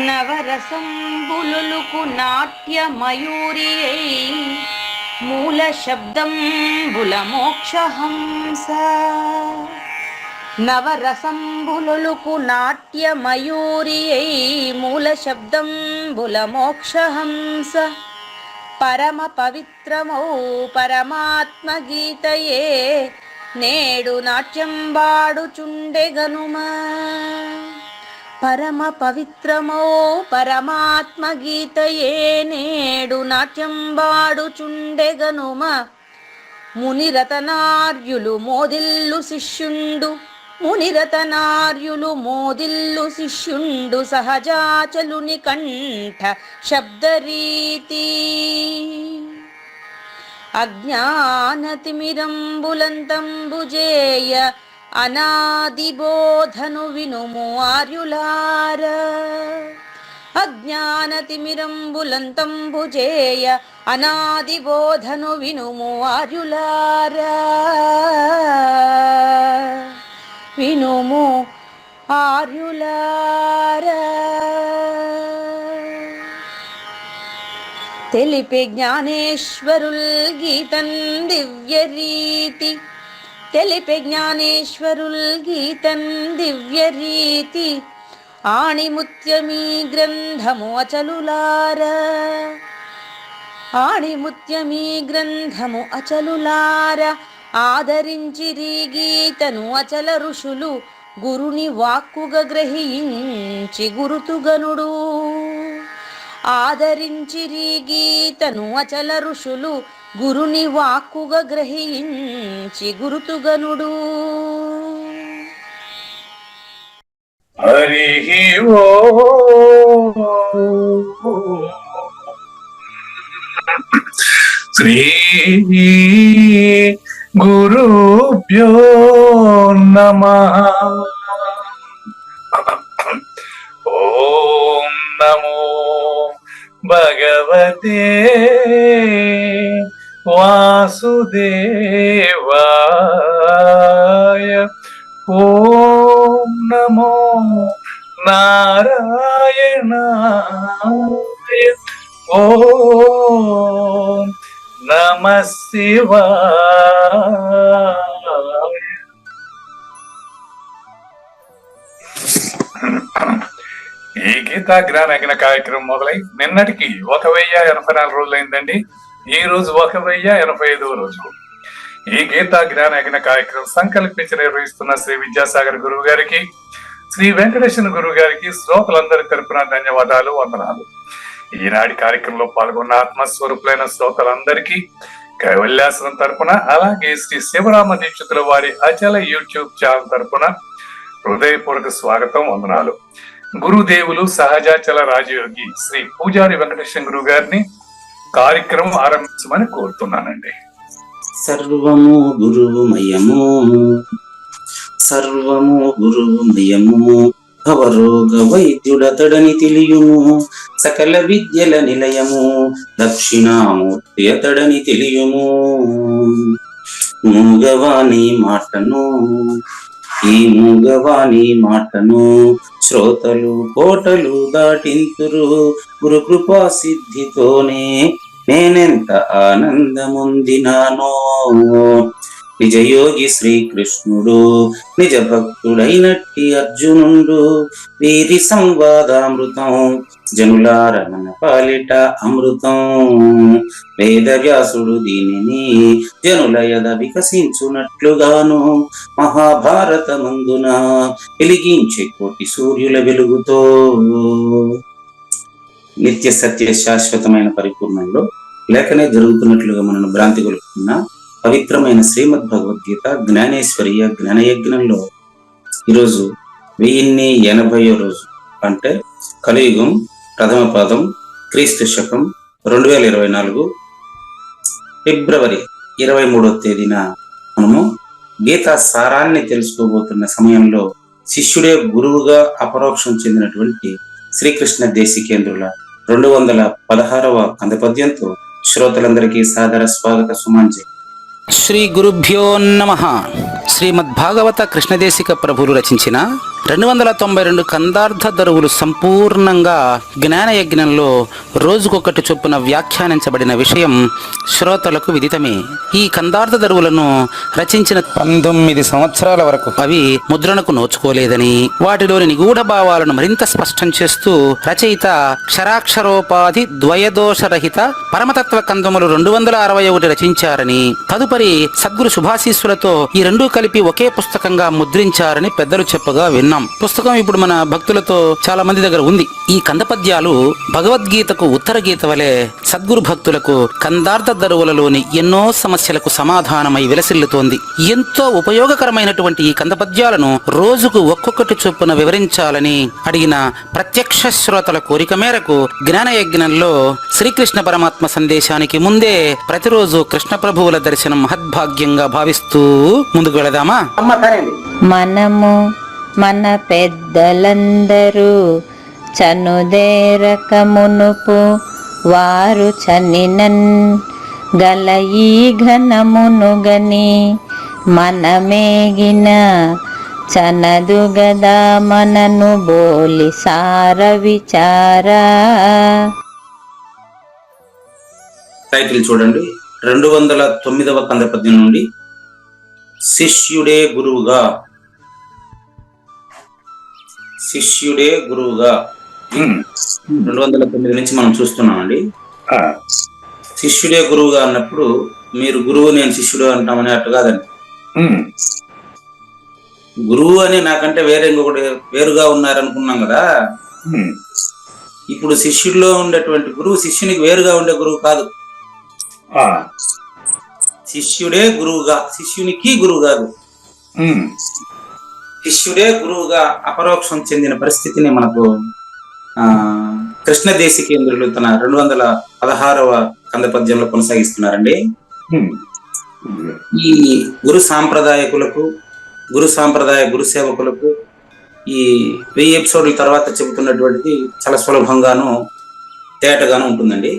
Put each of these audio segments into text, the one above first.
నవరసంబులుకు నాట్య మయూరియై మూల శబ్దంబుల మోక్షహంస. నవరసంబులుకు నాట్య మయూరియై మూల శబ్దంబుల మోక్షహంస. పరమ పవిత్రమౌ పరమాత్మ గీతయే నేడు నాట్యం బాడుచుండెగనుమా. పరమ పవిత్రమో పరమాత్మ గీతయే నేడు నాట్యం బాడుచుండెగనుమ. మునిరతనార్యులు మోదిల్లు శిష్యుండు, మునిరతనార్యులు మోదిల్లు శిష్యుండు. సహజాచలుని కంఠ శబ్దరీతి. అజ్ఞానతిమిరంబులంతంబుజేయ అనాదిబోధను వినుము ఆర్యులార. అజ్ఞానతిమిరంబులంతంబుజేయ అనాదిబోధను వినుము ఆర్యులార. వినుము ఆర్యులార. తెలిపే జ్ఞానేశ్వరుల్ గీతన్ దివ్య రీతి. తెలిపే జ్ఞానేశ్వరుల్ గీతన్ దివ్య రీతి. ఆణిముత్యమీ గ్రంథము అచలులార. ఆణిముత్యమీ గ్రంథము అచలులార. ఆదరించిరి గీతను అచల ఋషులు. గురుని వాక్కుగా గ్రహించి గురుతుగనుడు. ఆదరించిరి గీతను అచల ఋషులు. గురుని వాక్కుగా గ్రహించి గురుతుగనుడు. హరి ఓ శ్రీ గురుభ్యో నమః. ఓం నమో భగవతే వాసుదేవాయ. ఓం నమో నారాయణాయ. ఓం నమః శివాయ. ఈ గీతా జ్ఞానయజ్ఞ కార్యక్రమం మొదలై నిన్నటికి 1084 రోజులైందండి. ఈ రోజు 1085వ రోజు. ఈ గీతా జ్ఞానయజ్ఞ కార్యక్రమం సంకల్పించి నిర్వహిస్తున్న శ్రీ విద్యాసాగర్ గురువు గారికి, శ్రీ వెంకటేశ్వర గురువు గారికి శ్రోతలందరి తరపున ధన్యవాదాలు, వందనాలు. ఈనాటి కార్యక్రమంలో పాల్గొన్న ఆత్మస్వరూపులైన శ్రోతలందరికీ కైవల్యాసనం తరపున, అలాగే శ్రీ శివరామ దీక్షితుల వారి అచల యూట్యూబ్ ఛానల్ తరపున హృదయపూర్వక స్వాగతం, వందనాలు. గురుదేవులు సహజాచల రాజయోగి శ్రీ పూజారి వెంకటేశ్వర గురువు గారిని కార్యక్రమం ఆరంభించమని కోరుతున్నానండి. సర్వము గురువుమయము, సర్వము గురువుమయము. భవరోగ వైద్యుడతడని తెలియుము, సకల విద్యల నిలయము. దక్షిణామూర్తి అతడని తెలియుము. మూగవాణి మాటను, ఈ మూగవాణి మాటను శ్రోతలు కోటలు దాటింతురు. గురు కృపా సిద్ధితోనే నేనెంత ఆనందముందినానో. నిజయోగి శ్రీకృష్ణుడు, నిజ భక్తుడైనట్టి అర్జునుడు. వీరి సంవాదామృతం జనులార మన పాలిట అమృతం. వేదవ్యాసుడు దీనిని జనుల యద వికసించునట్లుగాను మహాభారతమందున వెలిగించే కోటి సూర్యుల వెలుగుతో నిత్య సత్య శాశ్వతమైన పరిపూర్ణంలో లేకనే జరుగుతున్నట్లుగా మనను భ్రాంతి కొలుపుతున్న పవిత్రమైన శ్రీమద్ భగవద్గీత జ్ఞానేశ్వరీయ జ్ఞానయజ్ఞంలో ఈరోజు 1080వ రోజు, అంటే కలియుగం ప్రథమ పాదం, క్రీస్తు శకం 2024 ఫిబ్రవరి 23వ తేదీన మనము గీతా సారాన్ని తెలుసుకోబోతున్న సమయంలో శిష్యుడే గురువుగా అపరోక్షం చెందినటువంటి శ్రీకృష్ణ దేశికేంద్రుల 216వ కందపద్యంతో శ్రోతలందరికీ సాదర స్వాగత సుమాంజలి. శ్రీ గురుభ్యో నమః. శ్రీమద్భాగవత కృష్ణదేశిక ప్రభువులు రచించిన 292 కందార్థ దరువులు సంపూర్ణంగా జ్ఞానయజ్ఞంలో రోజుకొకటి చొప్పున వ్యాఖ్యానించబడిన విషయం శ్రోతలకు విదితమే. ఈ కందార్థ దరువులను రచించిన 19 సంవత్సరాల వరకు అవి ముద్రణకు నోచుకోలేదని, వాటిలోని నిగూఢ భావాలను మరింత స్పష్టం చేస్తూ రచయిత క్షరాక్షరోపాధి ద్వయదోషరహిత పరమతత్వ కందములు 261 రచించారని, తదుపరి సద్గురు శుభాశీస్సులతో ఈ రెండూ కలిపి ఒకే పుస్తకంగా ముద్రించారని పెద్దలు చెప్పగా విన్నాం. పుస్తకం ఇప్పుడు మన భక్తులతో చాలా మంది దగ్గర ఉంది. ఈ కందపద్యాలు భగవద్గీతకు ఉత్తర గీత వలె సద్గురు భక్తులకు కందార్థ దరువులలోని ఎన్నో సమస్యలకు సమాధానమై విలసిల్లుతోంది. ఎంతో ఉపయోగకరమైనటువంటి ఈ కందపద్యాలను రోజుకు ఒక్కొక్కటి చొప్పున వివరించాలని అడిగిన ప్రత్యక్ష శ్రోతల కోరిక మేరకు జ్ఞానయజ్ఞంలో శ్రీకృష్ణ పరమాత్మ సందేశానికి ముందే ప్రతిరోజు కృష్ణ ప్రభువుల దర్శనం మహద్భాగ్యంగా భావిస్తూ ముందుకు వెళదామా? మనము మన పెద్దలందరూ చనుదేరక మునుపు వారు చనినన్ గల ఈ ఘనమును గని మనమేగిన చనదు గదా మనను బోలి సార విచారా. టైటిల్ చూడండి. 209వ కందపద్యం నుండి శిష్యుడే గురువుగా. శిష్యుడే గురువుగా 209 నుంచి మనం చూస్తున్నామండి. శిష్యుడే గురువుగా అన్నప్పుడు మీరు గురువు నేను శిష్యుడు అంటామని అట్టు కాదండి. గురువు అని నాకంటే వేరే ఇంకొకటి వేరుగా ఉన్నారనుకున్నాం కదా. ఇప్పుడు శిష్యుడిలో ఉండేటువంటి గురువు శిష్యునికి వేరుగా ఉండే గురువు కాదు. శిష్యుడే గురువుగా, శిష్యునికి గురువు కాదు. శిష్యుడే గురువుగా అపరోక్షం చెందిన పరిస్థితిని మనకు కృష్ణ దేశికేంద్రులు తన 216వ కందపద్యంలో కొనసాగిస్తున్నారండి. ఈ గురు సాంప్రదాయకులకు, గురు సాంప్రదాయ గురు సేవకులకు ఈ 1000 ఎపిసోడ్ల తర్వాత చెబుతున్నటువంటిది చాలా సులభంగాను తేటగాను ఉంటుందండి.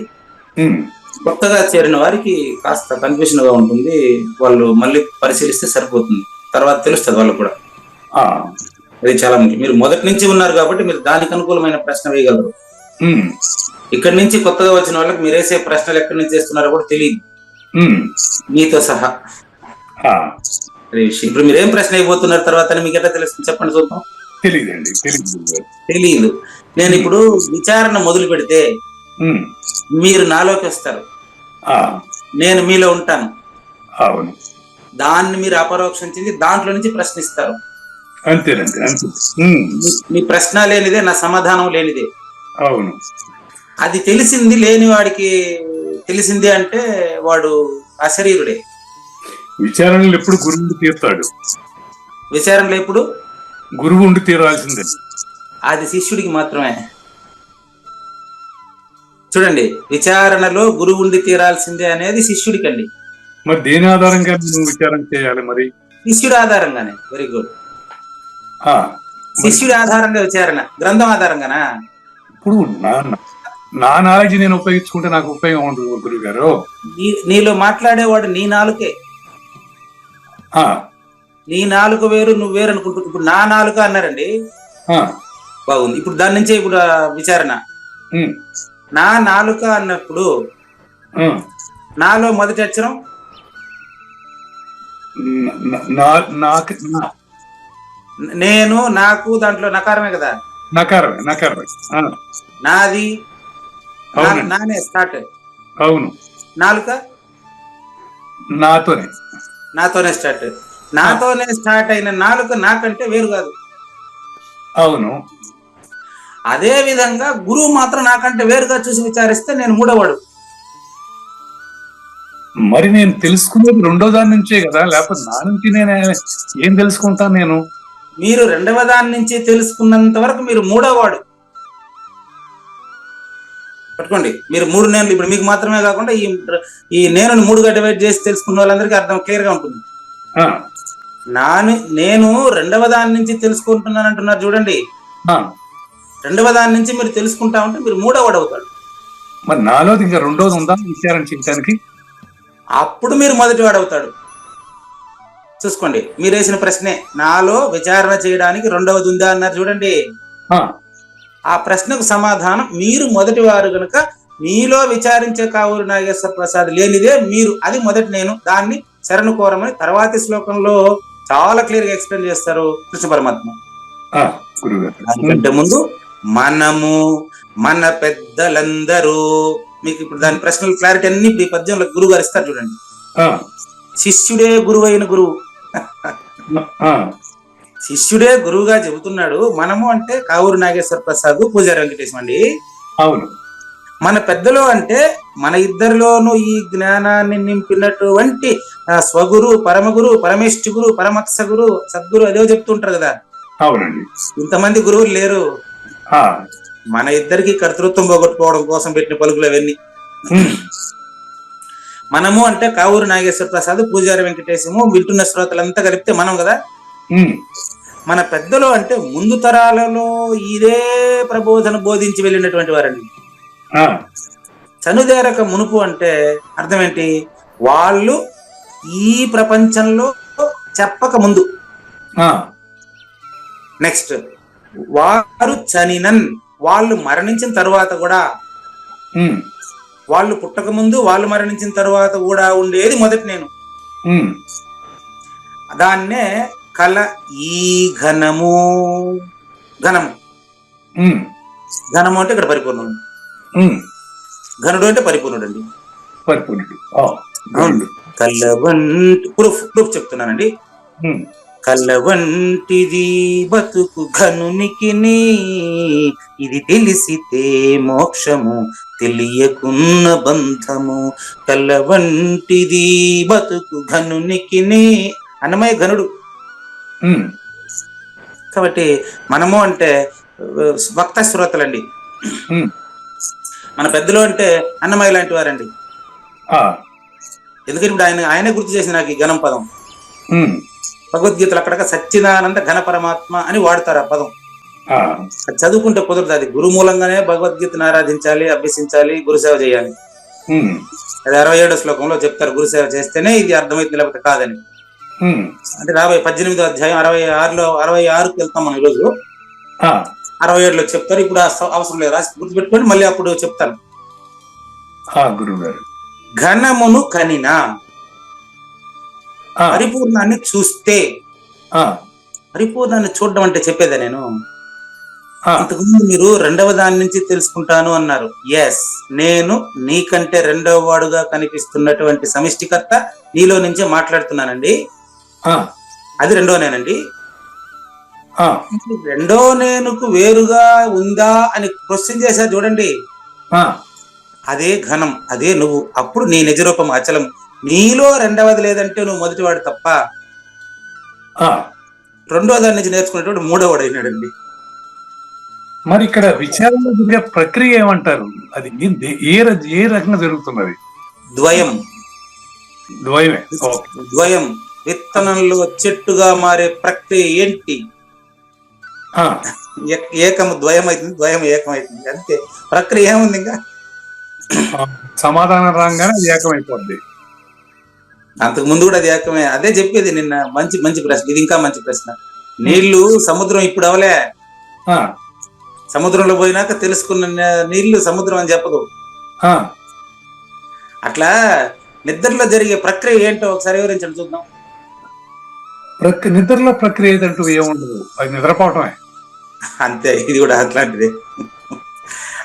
కొత్తగా చేరిన వారికి కాస్త కన్ఫ్యూషన్ గా ఉంటుంది. వాళ్ళు మళ్ళీ పరిశీలిస్తే సరిపోతుంది, తర్వాత తెలుస్తుంది వాళ్ళకు కూడా. అది చాలా ముఖ్యం. మీరు మొదటి నుంచి ఉన్నారు కాబట్టి మీరు దానికి అనుకూలమైన ప్రశ్న వేయగలరు. ఇక్కడి నుంచి కొత్తగా వచ్చిన వాళ్ళకి మీరు వేసే ప్రశ్నలు ఎక్కడి నుంచి వేస్తున్నారో కూడా తెలియదు, మీతో సహా. అదే విషయం. ఇప్పుడు మీరు ఏం ప్రశ్న అయిపోతున్నారు తర్వాత మీకు ఎట్లా తెలుస్తుంది చెప్పండి చూద్దాం. తెలియదు. నేను ఇప్పుడు విచారణ మొదలు పెడితే మీరు నాలోకి వస్తారు, నేను మీలో ఉంటాను. దాన్ని మీరు అపరోక్షం చెంది దాంట్లో నుంచి ప్రశ్నిస్తారు. అంతేనండి. మీ ప్రశ్న లేనిదే నా సమాధానం లేనిదే. అవును. అది తెలిసింది లేని వాడికి తెలిసింది అంటే వాడు అశరీరుడే. విచారణలో ఎప్పుడు గురువు తీరుతాడు. విచారణలో ఎప్పుడు గురువు ఉండి తీరాల్సిందే. అది శిష్యుడికి మాత్రమే. చూడండి, విచారణలో గురువు ఉండి తీరాల్సిందే అనేది శిష్యుడికి అండి. మరి దేని ఆధారంగా నువ్వు విచారణ చేయాలి? మరి శిష్యుడి ఆధారంగానే. Very good. శిష్యుడి ఆధారంగా విచారణ, గ్రంథం ఆధారంగానా? ఇప్పుడు నా నాలెడ్జ్ నేను ఉపయోగించుకుంటే నాకు ఉపయోగం ఉండదు గురువు గారు. నీలో మాట్లాడేవాడు నీ నాలుకే. నీ నాలుక వేరు, నువ్వు వేరు అనుకుంటూ ఇప్పుడు నా నాలుక అన్నారండి. బాగుంది. ఇప్పుడు దాని నుంచే ఇప్పుడు విచారణ. నా నాలుక అన్నప్పుడు నాలో మొదటి అక్షరం నేను, నాకు, దాంట్లో నకారమే కదా. నకారమే. నాది, నానే స్టార్ట్. అవును. నాలుక నాతోనే స్టార్ట్. నాతోనే స్టార్ట్ అయిన నాలుక నాకంటే వేరు కాదు. అవును. అదే విధంగా గురువు మాత్రం నాకంటే వేరుగా చూసి విచారిస్తే నేను మూడవాడు. మరి నేను తెలుసుకునేది రెండో దాని నుంచే కదా, లేకపోతే నా నుంచి నేను ఏం తెలుసుకుంటాను నేను? మీరు రెండవ దాని నుంచి తెలుసుకున్నంత వరకు మీరు మూడవ వాడు. పట్టుకోండి, మీరు 3 నేను ఇప్పుడు మీకు మాత్రమే కాకుండా ఈ నేను 3గా డివైడ్ చేసి తెలుసుకున్న వాళ్ళందరికీ అర్థం క్లియర్ గా ఉంటుంది. నేను రెండవ దాని నుంచి తెలుసుకుంటున్నాను అంటున్నారు చూడండి. రెండవ దాని నుంచి మీరు తెలుసుకుంటా ఉంటే మీరు మూడవ వాడు అవుతాడు. మరి నాలో ఇంకా రెండోది ఉందా విచారణ చేయడానికి? అప్పుడు మీరు మొదటి వాడు అవుతాడు. చూసుకోండి, మీరు వేసిన ప్రశ్నే, నాలో విచారణ చేయడానికి రెండవది ఉందా అన్నారు చూడండి. ఆ ప్రశ్నకు సమాధానం మీరు మొదటి వారు కనుక మీలో విచారించే కావూరు నాగేశ్వర ప్రసాద్ లేనిదే మీరు, అది మొదటి నేను, దాన్ని శరణు కోరమని తర్వాతి శ్లోకంలో చాలా క్లియర్ గా ఎక్స్ప్లెయిన్ చేస్తారు కృష్ణ పరమాత్మ. దానికంటే ముందు మనము, మన పెద్దలందరూ, మీకు ఇప్పుడు దాని ప్రశ్నల క్లారిటీ అన్ని ఈ పద్యంలో గురువు గారు ఇస్తారు చూడండి. శిష్యుడే గురువు అయిన గురువు, శిష్యుడే గురువుగా చెబుతున్నాడు. మనము అంటే కావూరు నాగేశ్వర ప్రసాద్, పూజారి వెంకటేశం అండి. అవును. మన పెద్దలు అంటే మన ఇద్దరిలోనూ ఈ జ్ఞానాన్ని నింపినటువంటి స్వగురు, పరమగురు, పరమేష్ఠి గురు, పరమత్స గురు, సద్గురు అదే చెప్తుంటారు కదా. అవునండి. ఇంతమంది గురువులు లేరు. మన ఇద్దరికి కర్తృత్వం పోగొట్టుకోవడం కోసం పెట్టిన పలుకులు అవన్నీ. మనము అంటే కావూరు నాగేశ్వర ప్రసాద్, పూజారి వెంకటేశము, వింటున్న శ్రోతలంతా కలిపితే మనం కదా. మన పెద్దలు అంటే ముందు తరాలలో ఇదే ప్రబోధన బోధించి వెళ్ళినటువంటి వారండి. చనుదేరక మునుపు అంటే అర్థం ఏంటి? వాళ్ళు ఈ ప్రపంచంలో చెప్పక ముందు. నెక్స్ట్, వారు చనినన్, వాళ్ళు మరణించిన తరువాత కూడా, వాళ్ళు పుట్టక ముందు వాళ్ళు మరణించిన తరువాత కూడా ఉండేది మొదటి నేను. దాన్నే కల ఈ ఘనము, ఘనము ఘనము అంటే ఇక్కడ పరిపూర్ణం. ఘనుడు అంటే పరిపూర్ణుడు అండి. కళ్ళవంటి ప్రూఫ్ చెప్తున్నానండి. కళ్ళవంటిది బతుకు ఘనునికి, ఇది తెలిసితే మోక్షము, తెలియకున్న బంధము. కళ్ళవంటిది బతుకు ఘనునికి, అన్నమయ్య ఘనుడు. కాబట్టి మనము అంటే భక్త శ్రోతలండి. మన పెద్దలు అంటే అన్నమయ్య లాంటి వారండి. ఎందుకంటే ఇప్పుడు ఆయనే గుర్తు చేసి నాకు ఈ ఘనం పదం. భగవద్గీతలు అక్కడ సచ్చిదానంద ఘన పరమాత్మ అని వాడతారు ఆ పదం. అది చదువుకుంటే కుదరదు. అది గురు మూలంగానే భగవద్గీతను ఆరాధించాలి, అభ్యసించాలి, గురుసేవ చేయాలి. అది 67వ శ్లోకంలో చెప్తారు, గురుసేవ చేస్తేనే ఇది అర్థమైతే లేకపోతే కాదని. అంటే 18వ అధ్యాయం 66కి వెళ్తాం మనం ఈరోజు. 67లో చెప్తారు. ఇప్పుడు అవసరం లేదు, రాసి గుర్తుపెట్టుకొని మళ్ళీ అప్పుడు చెప్తాను. ఘనమును కనినా పరిపూర్ణాన్ని చూస్తే, పరిపూర్ణాన్ని చూడడం అంటే చెప్పేదా నేను? ఇంతకుముందు మీరు రెండవ దాని నుంచి తెలుసుకుంటాను అన్నారు. ఎస్, నేను నీకంటే రెండవ వాడుగా కనిపిస్తున్నటువంటి సమిష్టికర్త నీలో నుంచే మాట్లాడుతున్నానండి. అది రెండో నేనండి. రెండో నేనుకు వేరుగా ఉందా అని క్వశ్చన్ చేశా చూడండి. అదే ఘనం, అదే నువ్వు. అప్పుడు నీ నిజరూపం అచలం. నీలో రెండవది లేదంటే నువ్వు మొదటివాడు తప్ప. రెండో దాని నుంచి నేర్చుకునేటువంటి మూడోవాడు అయినాడండి. మరి ఇక్కడ విచారణ జరిగే ప్రక్రియ ఏమంటారు? అది ఏ రకంగా జరుగుతున్నది? ద్వయం విత్తనంలో చెట్టుగా మారే ప్రక్రియ ఏంటి? ఏకము ద్వయం అవుతుంది, ద్వయం ఏకమైతుంది, అంతే. ప్రక్రియ ఏముంది? ఇంకా సమాధానం రాగానే అది ఏకమైపోద్ది. అంతకు ముందు కూడా అది ఏకమే. అదే చెప్పేది నిన్న. మంచి ప్రశ్న ఇది, ఇంకా మంచి ప్రశ్న. నీళ్లు సముద్రం ఇప్పుడు అవలే, సముద్రంలో పోయినాక తెలుసుకున్న నీళ్లు సముద్రం అని చెప్పదు. అట్లా నిద్రలో జరిగే ప్రక్రియ ఏంటో ఒకసారి వివరించండి చూద్దాం. నిద్రలో ప్రక్రియ ఏదంటూ ఏముండదు, అది నిద్రపోవటమే అంతే. ఇది కూడా అట్లాంటిది.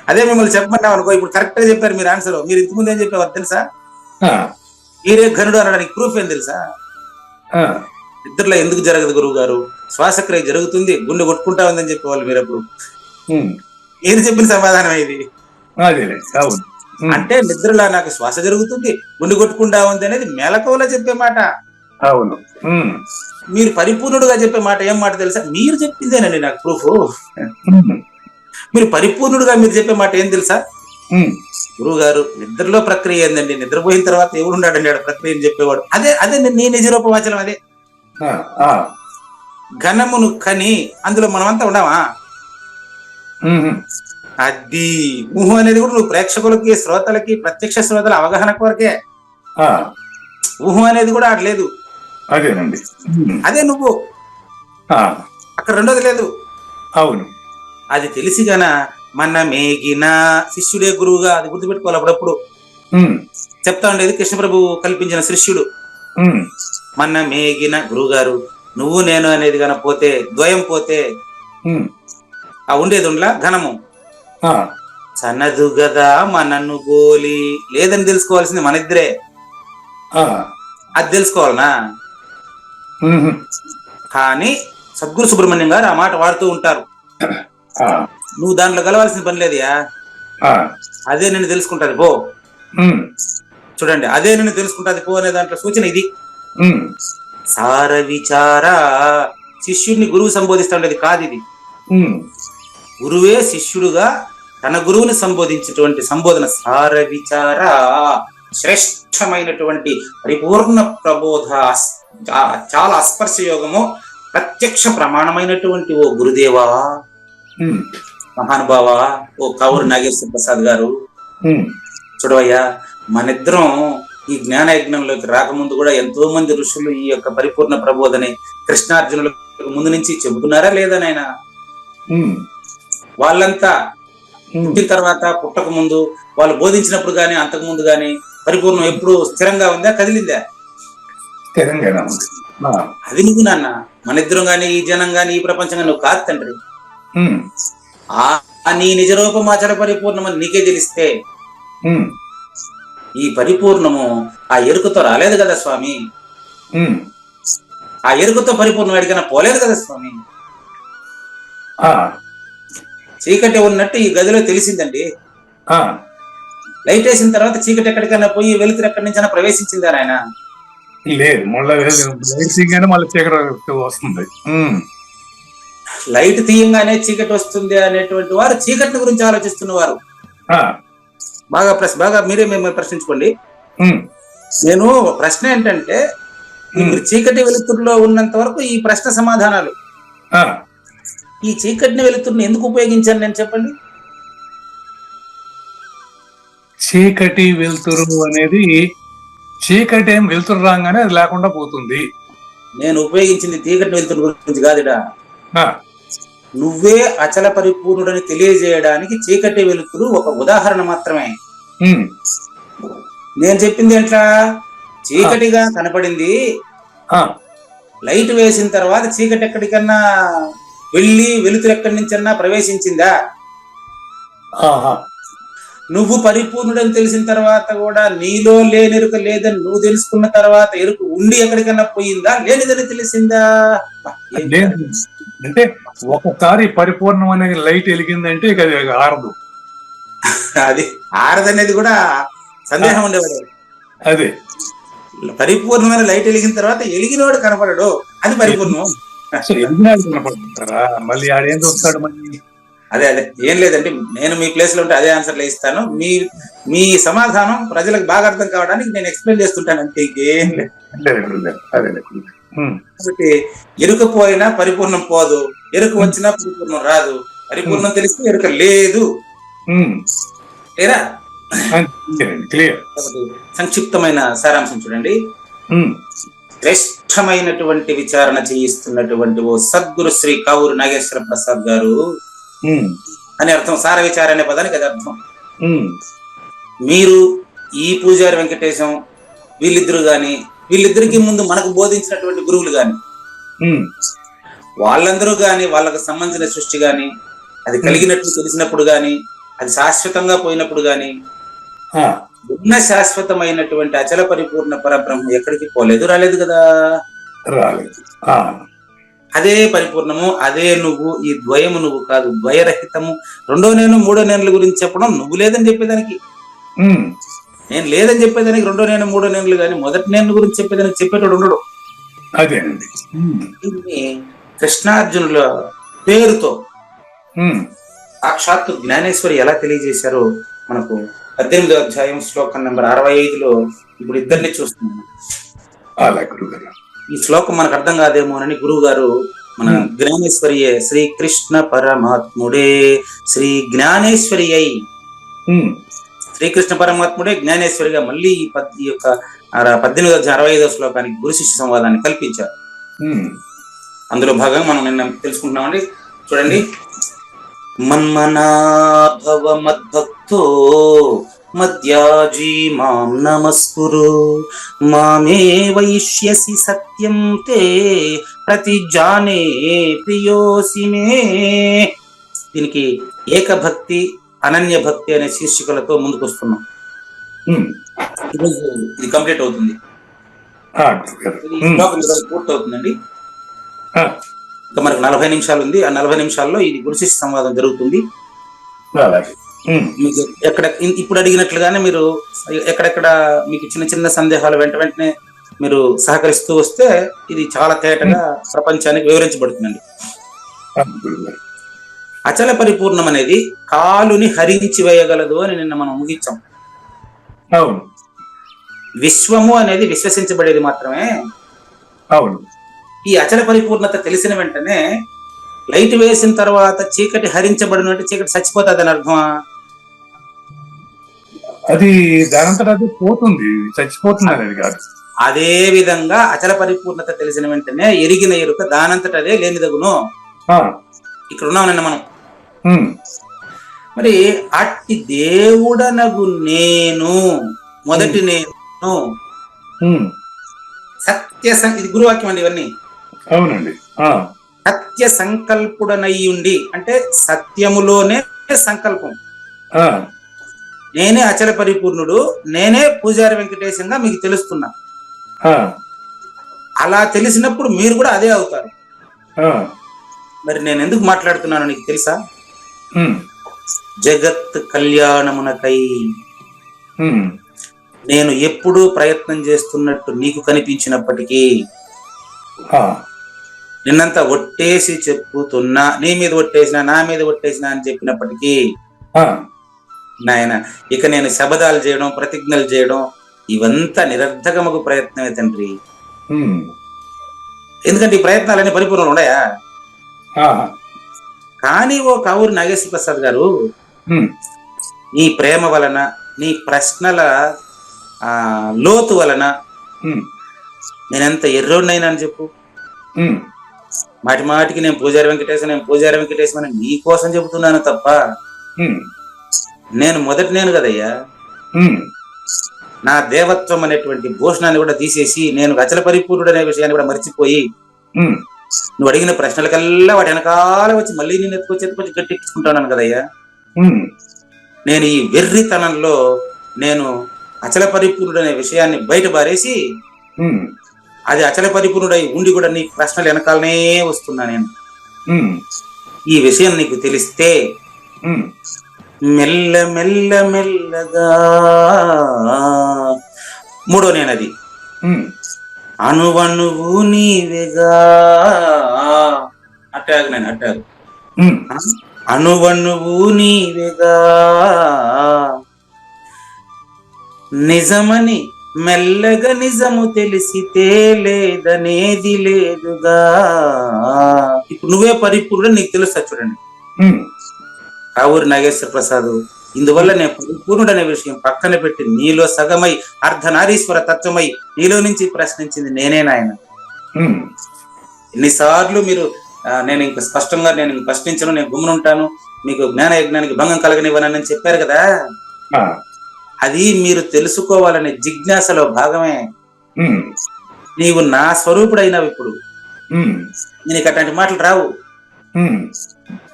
అదే మిమ్మల్ని చెప్పమన్నాం అనుకో, ఇప్పుడు కరెక్ట్ గా చెప్పారు మీరు ఆన్సర్. మీరు ఇంతకుముందు ఏం చెప్పేవారు తెలుసా? మీరే ఘనుడు అనడానికి ప్రూఫ్ ఏం తెలుసా? నిద్రలో ఎందుకు జరగదు గురువు గారు? శ్వాసక్రియ జరుగుతుంది, గుండె కొట్టుకుంటా ఉందని చెప్పేవాళ్ళు మీరు. అప్పుడు మీరు చెప్పిన సమాధానం ఇది. అంటే నిద్రలా నాకు శ్వాస జరుగుతుంది, గుండె కొట్టుకుండా ఉంది అనేది మెలకువలో చెప్పే మాట. అవును. మీరు పరిపూర్ణుడుగా చెప్పే మాట ఏం మాట తెలుసా? మీరు చెప్పిందేనండి నాకు ప్రూఫ్. మీరు పరిపూర్ణుడుగా మీరు చెప్పే మాట ఏం తెలుసా? గురువు గారు, నిద్రలో ప్రక్రియ ఏందండి, నిద్రపోయిన తర్వాత ఎవరున్నాడండి ఆడ ప్రక్రియని చెప్పేవాడు. అదే అదే నీ నిజరూపవాచనం. అదే ఘనమును కని అందులో మనమంతా ఉండవా? అది ఊహు అనేది కూడా నువ్వు ప్రేక్షకులకి, శ్రోతలకి, ప్రత్యక్ష శ్రోతల అవగాహన కొరకే. ఊహు అనేది కూడా అటు లేదు. అదేనండి. అదే నువ్వు అక్కడ రెండోది లేదు. అవును. అది తెలిసి గన మన మేగిన శిష్యుడే గురువుగా, అది గుర్తుపెట్టుకోవాలి. అప్పుడప్పుడు చెప్తా ఉండేది కృష్ణప్రభు కల్పించిన శిష్యుడు. మన మేగిన గురువు గారు, నువ్వు నేను అనేది గన పోతే, ద్వయం పోతే ఆ ఉండేది ఉండలా ఘనము సన్నదు గదా మనను గోలి లేదని తెలుసుకోవాల్సింది మన ఇద్దరే. అది తెలుసుకోవాలనా? కానీ సద్గురు సుబ్రహ్మణ్యం గారు ఆ మాట వాడుతూ ఉంటారు. నువ్వు దాంట్లో కలవాల్సిన పని లేదయా, అదే నేను తెలుసుకుంటాది పో. చూడండి, అదే నేను తెలుసుకుంటాది పో అనే దాంట్లో సూచన ఇది. సార విచార శిష్యుడిని గురువు సంబోధిస్తా ఉండేది కాదు ఇది. గురువే శిష్యుడుగా తన గురువుని సంబోధించేటువంటి సంబోధన సార విచార. శ్రేష్టమైనటువంటి పరిపూర్ణ ప్రబోధ, చాలా అస్పర్శ యోగము, ప్రత్యక్ష ప్రమాణమైనటువంటి ఓ గురుదేవా, మహానుభావ, ఓ కావూరు నాగేశ్వర ప్రసాద్ గారు, చూడవయ్యా, మనిద్దరం ఈ జ్ఞాన యజ్ఞంలోకి రాకముందు కూడా ఎంతో మంది ఋషులు ఈ యొక్క పరిపూర్ణ ప్రబోధని కృష్ణార్జునులకు ముందు నుంచి చెబుతున్నారా లేదా నాయన? వాళ్ళంతా పుట్టిన తర్వాత, పుట్టక ముందు, వాళ్ళు బోధించినప్పుడు గాని అంతకు ముందు గాని పరిపూర్ణం ఎప్పుడు స్థిరంగా ఉందా, కదిలిందా? స్థిరంగా ఉంది. అది నువ్వు నాన్న. మన ఇద్దరం గాని, ఈ జనం గాని, ఈ ప్రపంచం గాని నువ్వు కాదు తండ్రి. నీ నిజరూపమాచర పరిపూర్ణమని నీకే తెలిస్తే, ఈ పరిపూర్ణము ఆ ఎరుకతో రాలేదు కదా స్వామి. ఆ ఎరుకతో పరిపూర్ణం ఎడికైనా పోలేదు కదా స్వామి. చీకటి ఉన్నట్టు ఈ గదిలో తెలిసిందండి. లైట్ వేసిన తర్వాత చీకటి ఎక్కడికైనా పోయి వెలుతురు ఎక్కడి నుంచైనా ప్రవేశించిందా ఆయన? లేదు. మళ్ళీ చీకటి వస్తుంది. లైట్ తీయంగానే చీకటి వస్తుంది అనేటువంటి వారు చీకటి గురించి ఆలోచిస్తున్నవారు. బాగా మీరే మేము ప్రశ్నించుకోండి. నేను ప్రశ్న ఏంటంటే, మీరు చీకటి వెలుతురులో ఉన్నంత వరకు ఈ ప్రశ్న సమాధానాలు. ఈ చీకటిని వెలుతురుని ఎందుకు ఉపయోగించాను నేను చెప్పండి? చీకటి వెలుతురు అనేది, చీకటి ఏం వెలుతురు రాగానే అది లేకుండా పోతుంది. నేను ఉపయోగించింది చీకటి వెలుతురు గురించి కాదుడా. నువ్వే అచల పరిపూర్ణుడని తెలియజేయడానికి చీకటి వెలుతురు ఒక ఉదాహరణ మాత్రమే. నేను చెప్పింది ఎట్లా? చీకటిగా కనపడింది, లైట్ వేసిన తర్వాత చీకటి ఎక్కడికన్నా వెళ్ళి వెలుతురు ఎక్కడి నుంచన్నా ప్రవేశించిందా? నువ్వు పరిపూర్ణుడని తెలిసిన తర్వాత కూడా నీలో లేని ఎరుక లేదని నువ్వు తెలుసుకున్న తర్వాత ఎరుక ఉండి ఎక్కడికన్నా పోయిందా, లేనిదని తెలిసిందా? అంటే ఒకసారి పరిపూర్ణం అనేది లైట్ వెలిగిందంటే ఇక అది ఆరదు. అది ఆరదనేది కూడా సందేహం ఉండేవాడు. అదే పరిపూర్ణమైన లైట్ వెలిగిన తర్వాత ఎలిగినోడు కనపడడు, అది పరిపూర్ణం. కనపడుతుంటారా? మళ్ళీ ఆడేం చూస్తాడు మళ్ళీ? అదే ఏం లేదండి, నేను మీ ప్లేస్ లో ఉంటే అదే ఆన్సర్లు ఇస్తాను. మీ సమాధానం ప్రజలకు బాగా అర్థం కావడానికి నేను ఎక్స్ప్లెయిన్ చేస్తుంటాను అంతే, ఇంకేం లేదు. కాబట్టి ఎరుక పోయినా పరిపూర్ణం పోదు, ఎరుక వచ్చినా పరిపూర్ణం రాదు. పరిపూర్ణం తెలిస్తే ఎరుక లేదు. లేదా? సంక్షిప్తమైన సారాంశం చూడండి. శ్రేష్టమైనటువంటి విచారణ చేయిస్తున్నటువంటి ఓ సద్గురు శ్రీ కావూరు నాగేశ్వర ప్రసాద్ గారు అని అర్థం. సార విచార అనే పదానికి అది అర్థం. మీరు ఈ పూజారి వెంకటేశం వీళ్ళిద్దరు గాని, వీళ్ళిద్దరికి ముందు మనకు బోధించినటువంటి గురువులు గాని, వాళ్ళందరూ గాని, వాళ్ళకు సంబంధించిన సృష్టి గాని, అది కలిగినట్లు తెలిసినప్పుడు గాని, అది శాశ్వతంగా పోయినప్పుడు గాని, ఉన్న శాశ్వతమైనటువంటి అచల పరిపూర్ణ పరబ్రహ్మ ఎక్కడికి పోలేదు, రాలేదు కదా. రాలేదు. అదే పరిపూర్ణము, అదే నువ్వు. ఈ ద్వయము నువ్వు కాదు, ద్వయరహితము. రెండో నేను మూడో నేనుల గురించి చెప్పడం నువ్వు లేదని చెప్పేదానికి. ఉమ్, నేను లేదని చెప్పేదానికి రెండో నేను మూడో నేనులు కానీ మొదటి నేను గురించి చెప్పేదానికి చెప్పేటోడు ఉండడు. అదేనండి. ఉమ్, దీన్ని కృష్ణార్జునుల పేరుతో ఉమ్, సాక్షాత్తు జ్ఞానేశ్వరి ఎలా తెలియజేశారో మనకు 18వ అధ్యాయం శ్లోకం నెంబర్ 65లో ఇప్పుడు ఇద్దరిని చూస్తున్నాం. అలా గురుగారు. ఈ శ్లోకం మనకు అర్థం కాదేమోనని గురువు గారు మన జ్ఞానేశ్వరియే శ్రీకృష్ణ పరమాత్ముడే శ్రీ జ్ఞానేశ్వరి అయి ఉమ్, శ్రీకృష్ణ పరమాత్ముడే జ్ఞానేశ్వరిగా మళ్ళీ ఈ యొక్క 18వ 65వ శ్లోకానికి గురు శిష్య సంవాదాన్ని కల్పించారు. ఉమ్, అందులో భాగంగా మనం నిన్న తెలుసుకుంటున్నామండి. చూడండి, మన్మనాభవ మద్భక్తో మద్యాజీ మాం నమస్కురు మామే వైష్యసి సత్యం తే ప్రతిజానే ప్రియోసి మే. దీనికి ఏకభక్తి అనన్య భక్తి అనే శీర్షికలతో ముందుకు వస్తున్నాం. ఉమ్, ఈరోజు ఇది కంప్లీట్ అవుతుంది. ఆ, గురుగారు. ఈ ఉమ్, శ్లోకం ఈరోజు పూర్తి అవుతుందండి. ఆ, ఇంకా మనకు 40 నిమిషాలు ఉంది. ఆ 40 నిమిషాల్లో ఇది గురు శిష్య సంవాదం జరుగుతుంది. అలాగే. ఉమ్, మీకు ఇప్పుడు అడిగినట్లుగానే మీరు ఎక్కడెక్కడ మీకు చిన్న చిన్న సందేహాలు వెంటనే మీరు సహకరిస్తూ వస్తే ఇది చాలా తేటగా ప్రపంచానికి వివరించబడుతుందండి. ఆ, గురుగారు. అచల పరిపూర్ణం అనేది కాలుని హరించి వేయగలదు అని నిన్న మనం ముగించాం. అవును, విశ్వము అనేది విశ్వసించబడేది మాత్రమే. అవును. ఈ అచల పరిపూర్ణత తెలిసిన వెంటనే లైట్ వేసిన తర్వాత చీకటి హరించబడినట్టు చీకటి చచ్చిపోతుంది అని అర్థమా? అది దానంతట అది పోతుంది, చచ్చిపోతుంది అనేది కాదు. అదే విధంగా అచల పరిపూర్ణత తెలిసిన వెంటనే ఎరిగిన ఎరుక దానంతట అదే లేనిదగును. ఆ, ఇక్కడ ఉన్నామనండి మనం. ఉమ్, మరి అట్టి దేవుడనగు నేను మొదటి నేను ఉమ్, ఇది గురువాక్యం అండి. ఇవన్నీ అవునండి. ఆ, సత్య సంకల్పుడనయ్యుండి అంటే సత్యములోనే సంకల్పం. ఆ, నేనే అచల పరిపూర్ణుడు, నేనే పూజారి వెంకటేశంగా మీకు తెలుస్తున్నా. ఆ, అలా తెలిసినప్పుడు మీరు కూడా అదే అవుతారు. ఆ, మరి నేను ఎందుకు మాట్లాడుతున్నానో నీకు తెలుసా? ఉమ్, జగత్ కళ్యాణమునకై ఉమ్, నేను ఎప్పుడూ ప్రయత్నం చేస్తున్నట్టు నీకు కనిపించినప్పటికీ ఆ, నిన్నంతా ఒట్టేసి చెప్పుతున్నా, నీ మీద ఒట్టేసినా నా మీద ఒట్టేసినా అని చెప్పినప్పటికీ ఆ, నాయన ఇక నేను శబదాలు చేయడం ప్రతిజ్ఞలు చేయడం ఇవంతా నిరర్ధకమగు ప్రయత్నమే తండ్రి. ఉమ్, ఎందుకంటే ఈ ప్రయత్నాలన్నీ పరిపూర్ణలు ఉన్నాయా? ఆ, కానీ ఓ కావూరి నాగేశ్వర ప్రసాద్ గారు, ఉమ్, నీ ప్రేమ వలన నీ ప్రశ్నల లోతు వలన ఉమ్, నేనెంత ఎర్రోడినైనా అని చెప్పు. ఉమ్, మాటి మాటికి నేను పూజారి వెంకటేశం అని నీ కోసం చెబుతున్నాను తప్ప ఉమ్, నేను మొదటి నేను కదయ్యా. ఉమ్, నా దేవత్వం అనేటువంటి భూషణాన్ని కూడా తీసేసి నేను అచల పరిపూర్ణుడు అనే విషయాన్ని కూడా మర్చిపోయి ఉమ్, నువ్వు అడిగిన ప్రశ్నలకల్లా వాటి వెనకాల వచ్చి మళ్ళీ నేను ఎత్తుకొచ్చి గట్టించుకుంటాను కదయ్యా. ఉమ్, నేను ఈ వెర్రితనంలో నేను అచల పరిపూర్ణుడు అనే విషయాన్ని బయట బారేసి ఉమ్, అది అచల పరిపూర్ణుడై ఉండి కూడా నీ ప్రశ్నలు వెనకాలనే వస్తున్నా నేను. ఉమ్, ఈ విషయం నీకు తెలిస్తే ఉమ్, మెల్ల మెల్ల మెల్లగా మూడో నేనది ఉమ్, అణువణువు నీవేగా అట్టాగు నేను అట్టాగు ఉమ్, అణువణువు నీవేగా నిజమని మెల్లగా నిజము తెలిసితే లేదనేది లేదుగా. ఇప్పుడు నువ్వే పరిపూర్ణుడు నీకు తెలుస్తా. చూడండి, ఉమ్, కావూరి నాగేశ్వర ప్రసాద్, ఇందువల్ల నేను పరిపూర్ణుడు అనే విషయం పక్కన పెట్టి నీలో సగమై అర్ధనారీశ్వర తత్వమై నీలో నుంచి ప్రశ్నించింది నేనే నాయన. ఉమ్, ఎన్నిసార్లు మీరు నేను ఇంక స్పష్టంగా నేను ప్రశ్నించను, నేను గుమ్మనుంటాను, మీకు జ్ఞాన యజ్ఞానికి భంగం కలగనివ్వనని చెప్పారు కదా. ఆ, అది మీరు తెలుసుకోవాలనే జిజ్ఞాసలో భాగమే. ఉమ్, నీవు నా స్వరూపుడైనావు. ఇప్పుడు ఉమ్, నేను అట్లాంటి మాటలు రావు. ఉమ్,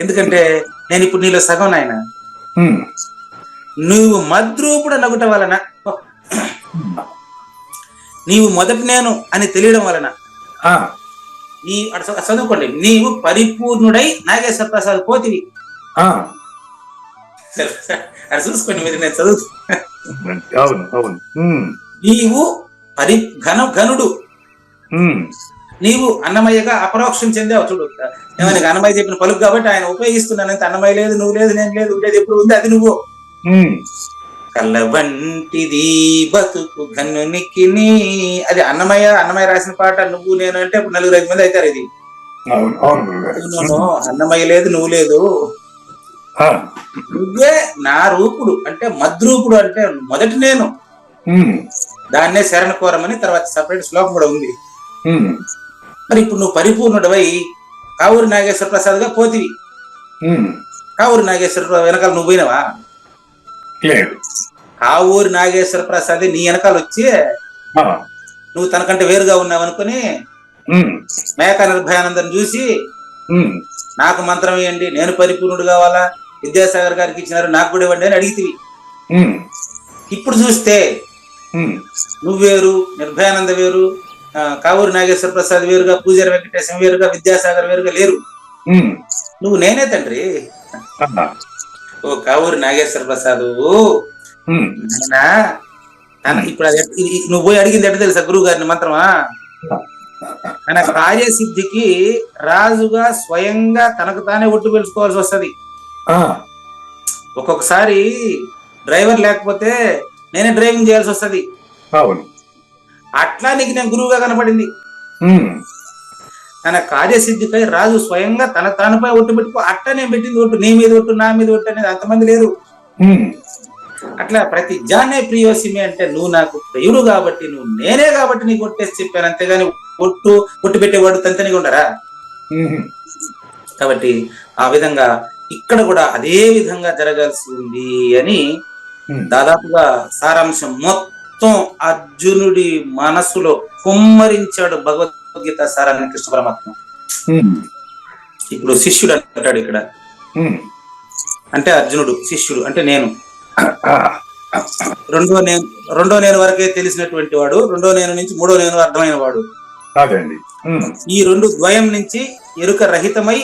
ఎందుకంటే నేను ఇప్పుడు నీలో సగం నాయన. ఉమ్, నువ్వు మద్రూపుడు నగుట వలన, నీవు మొదటి నేను అని తెలియడం వలన ఆ, నీ చదువుకోండి, నీవు పరిపూర్ణుడై నాగేశ్వర ప్రసాద్ పోతివి. ఆ, అది చూసుకోండి మీరు, నేను చదువు అవును అవును. నీవు ఘనుడు, ఉమ్, నీవు అన్నమయ్యగా అపరోక్షం చెందావు. చూడు ఏమని అన్నమయ్య చెప్పిన పలుకు కాబట్టి ఆయన ఉపయోగిస్తున్నానంత. అన్నమయ్య లేదు, నువ్వు లేదు, నేను లేదు, ఉండేది ఎప్పుడు ఉంది అది నువ్వు. ఉమ్, కళ్ళ వంటిది బతుకు ఘనునికి అది అన్నమయ్య రాసిన పాట. నువ్వు నేను అంటే ఇప్పుడు 4-5 మంది అవుతారు. ఇది అవును అవును గురుగారు. అన్నమయ్య లేదు, నువ్వు లేదు, ఆ, నువ్వే నా రూపుడు అంటే మద్రూపుడు అంటే మొదటి నేను. ఉమ్, దాన్నే శరణ కోరమని తర్వాత సపరేట్ శ్లోకం కూడా ఉంది. ఉమ్, మరి ఇప్పుడు నువ్వు పరిపూర్ణుడవై కావూరి నాగేశ్వర ప్రసాద్ గా పోతివి. ఉమ్, కావూరి నాగేశ్వర వెనకాల నువ్వు పోయినవా? లేదు. కావూరి నాగేశ్వర ప్రసాద్ నీ వెనకాల వచ్చి ఆ, నువ్వు తనకంటే వేరుగా ఉన్నావు అనుకుని ఉమ్, మేకా నిర్భయానందం చూసి ఉమ్, నాకు మంత్రం ఇవ్వండి, నేను పరిపూర్ణుడు కావాలా, విద్యాసాగర్ గారికి ఇచ్చినారు నాకు కూడా ఇవ్వండి అని అడిగితివి. ఉమ్, ఇప్పుడు చూస్తే ఉమ్, నువ్వు వేరు, నిర్భయానంద వేరు, కావూరి నాగేశ్వర ప్రసాద్ వేరుగా, పూజారి వెంకటేశం వేరుగా, విద్యాసాగర్ వేరుగా లేరు. ఉమ్, నువ్వు నేనే తండ్రి. ఆ, ఓ కావూరి నాగేశ్వర ప్రసాద్ ఉమ్, ఇప్పుడు నువ్వు పోయి అడిగింది ఎట్ట తెలుసా గురువు గారిని మంత్రమా? తన కార్యసిద్ధికి రాజుగా స్వయంగా తనకు తానే ఒట్టు పెంచుకోవాల్సి వస్తుంది. ఆ, ఒక్కొక్కసారి డ్రైవర్ లేకపోతే నేనే డ్రైవింగ్ చేయాల్సి వస్తుంది. అవును. అట్లా నీకు నేను గురువుగా కనపడింది. ఉమ్, తన కార్యసిద్ధిపై రాజు స్వయంగా తన తానుపై ఒట్టు పెట్టుకో. అట్లా నేను పెట్టింది ఒట్టు, నీ మీద ఒట్టు, నా మీద ఒట్టు అనేది అంతమంది లేరు. ఉమ్, అట్లా ప్రతి జానే ప్రియోసిమి అంటే నువ్వు నాకు ప్రియుడు కాబట్టి, నువ్వు నేనే కాబట్టి నీకు ఒట్టేసి చెప్పాను. అంతేగాని ఒట్టు పెట్టేవాడు తంతనిగా ఉండరా? ఉమ్, కాబట్టి ఆ విధంగా ఇక్కడ కూడా అదే విధంగా జరగాల్సి ఉంది అని దాదాపుగా సారాంశం మొత్తం అర్జునుడి మనసులో కుమ్మరించాడు భగవద్గీత సారాన్ని కృష్ణ పరమాత్మ. ఇప్పుడు శిష్యుడు అంటాడు ఇక్కడ. అంటే అర్జునుడు శిష్యుడు అంటే నేను. రెండో నేను వరకే తెలిసినటువంటి వాడు, రెండో నేను నుంచి మూడో నేను అర్థమైన వాడు. ఈ రెండు ద్వయం నుంచి ఎరుక రహితమై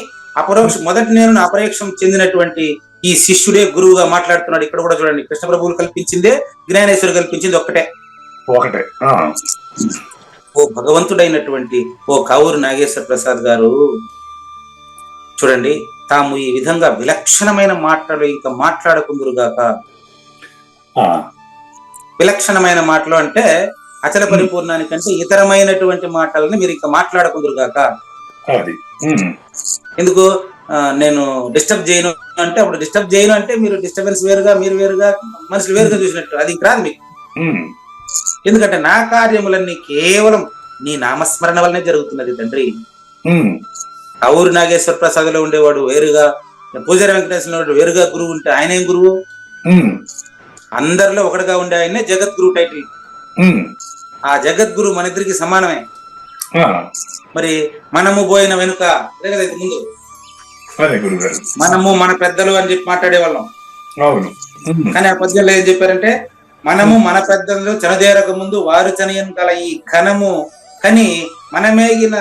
మొదటి నేను అపరోక్షం చెందినటువంటి ఈ శిష్యుడే గురువుగా మాట్లాడుతున్నాడు. ఇక్కడ కూడా చూడండి, కృష్ణ ప్రభువులు కల్పించిందే, జ్ఞానేశ్వరు కల్పించింది ఒకటే. ఓ భగవంతుడైనటువంటి ఓ కావూరి నాగేశ్వర ప్రసాద్ గారు చూడండి, తాము ఈ విధంగా విలక్షణమైన మాటలు ఇంకా మాట్లాడకుందురుగాక. విలక్షణమైన మాటలు అంటే అచల పరిపూర్ణానికంటే ఇతరమైనటువంటి మాటలని మీరు ఇంకా మాట్లాడకుందురుగాక. ఎందుకు నేను డిస్టర్బ్ చేయను అంటే, అప్పుడు డిస్టర్బ్ చేయను అంటే మీరు డిస్టర్బెన్స్ వేరుగా, మీరు వేరుగా, మనుషులు వేరుగా చూసినట్టు. అది ఇంక రాదు మీకు. ఎందుకంటే నా కార్యములన్నీ కేవలం నీ నామస్మరణ వల్లనే జరుగుతున్నది తండ్రి. కావూరి నాగేశ్వర ప్రసాద్ లో ఉండేవాడు వేరుగా, పూజారి వెంకటేశ్వర వేరుగా గురువు ఉంటే ఆయన ఏం గురువు? అందరిలో ఒకటిగా ఉండే ఆయనే జగద్గురు టైటిల్. ఆ జగద్గురు మన ఇద్దరికి సమానమే. మరి మనము పోయిన వెనుక ముందు మనము మన పెద్దలు అని చెప్పి మాట్లాడేవాళ్ళం. కానీ ఆ పద్యంలో ఏం చెప్పారంటే, మనము మన పెద్దలు చనదేరక ముందు వారు చనియన్ కల ఈ ఘనము కని మనమేగిన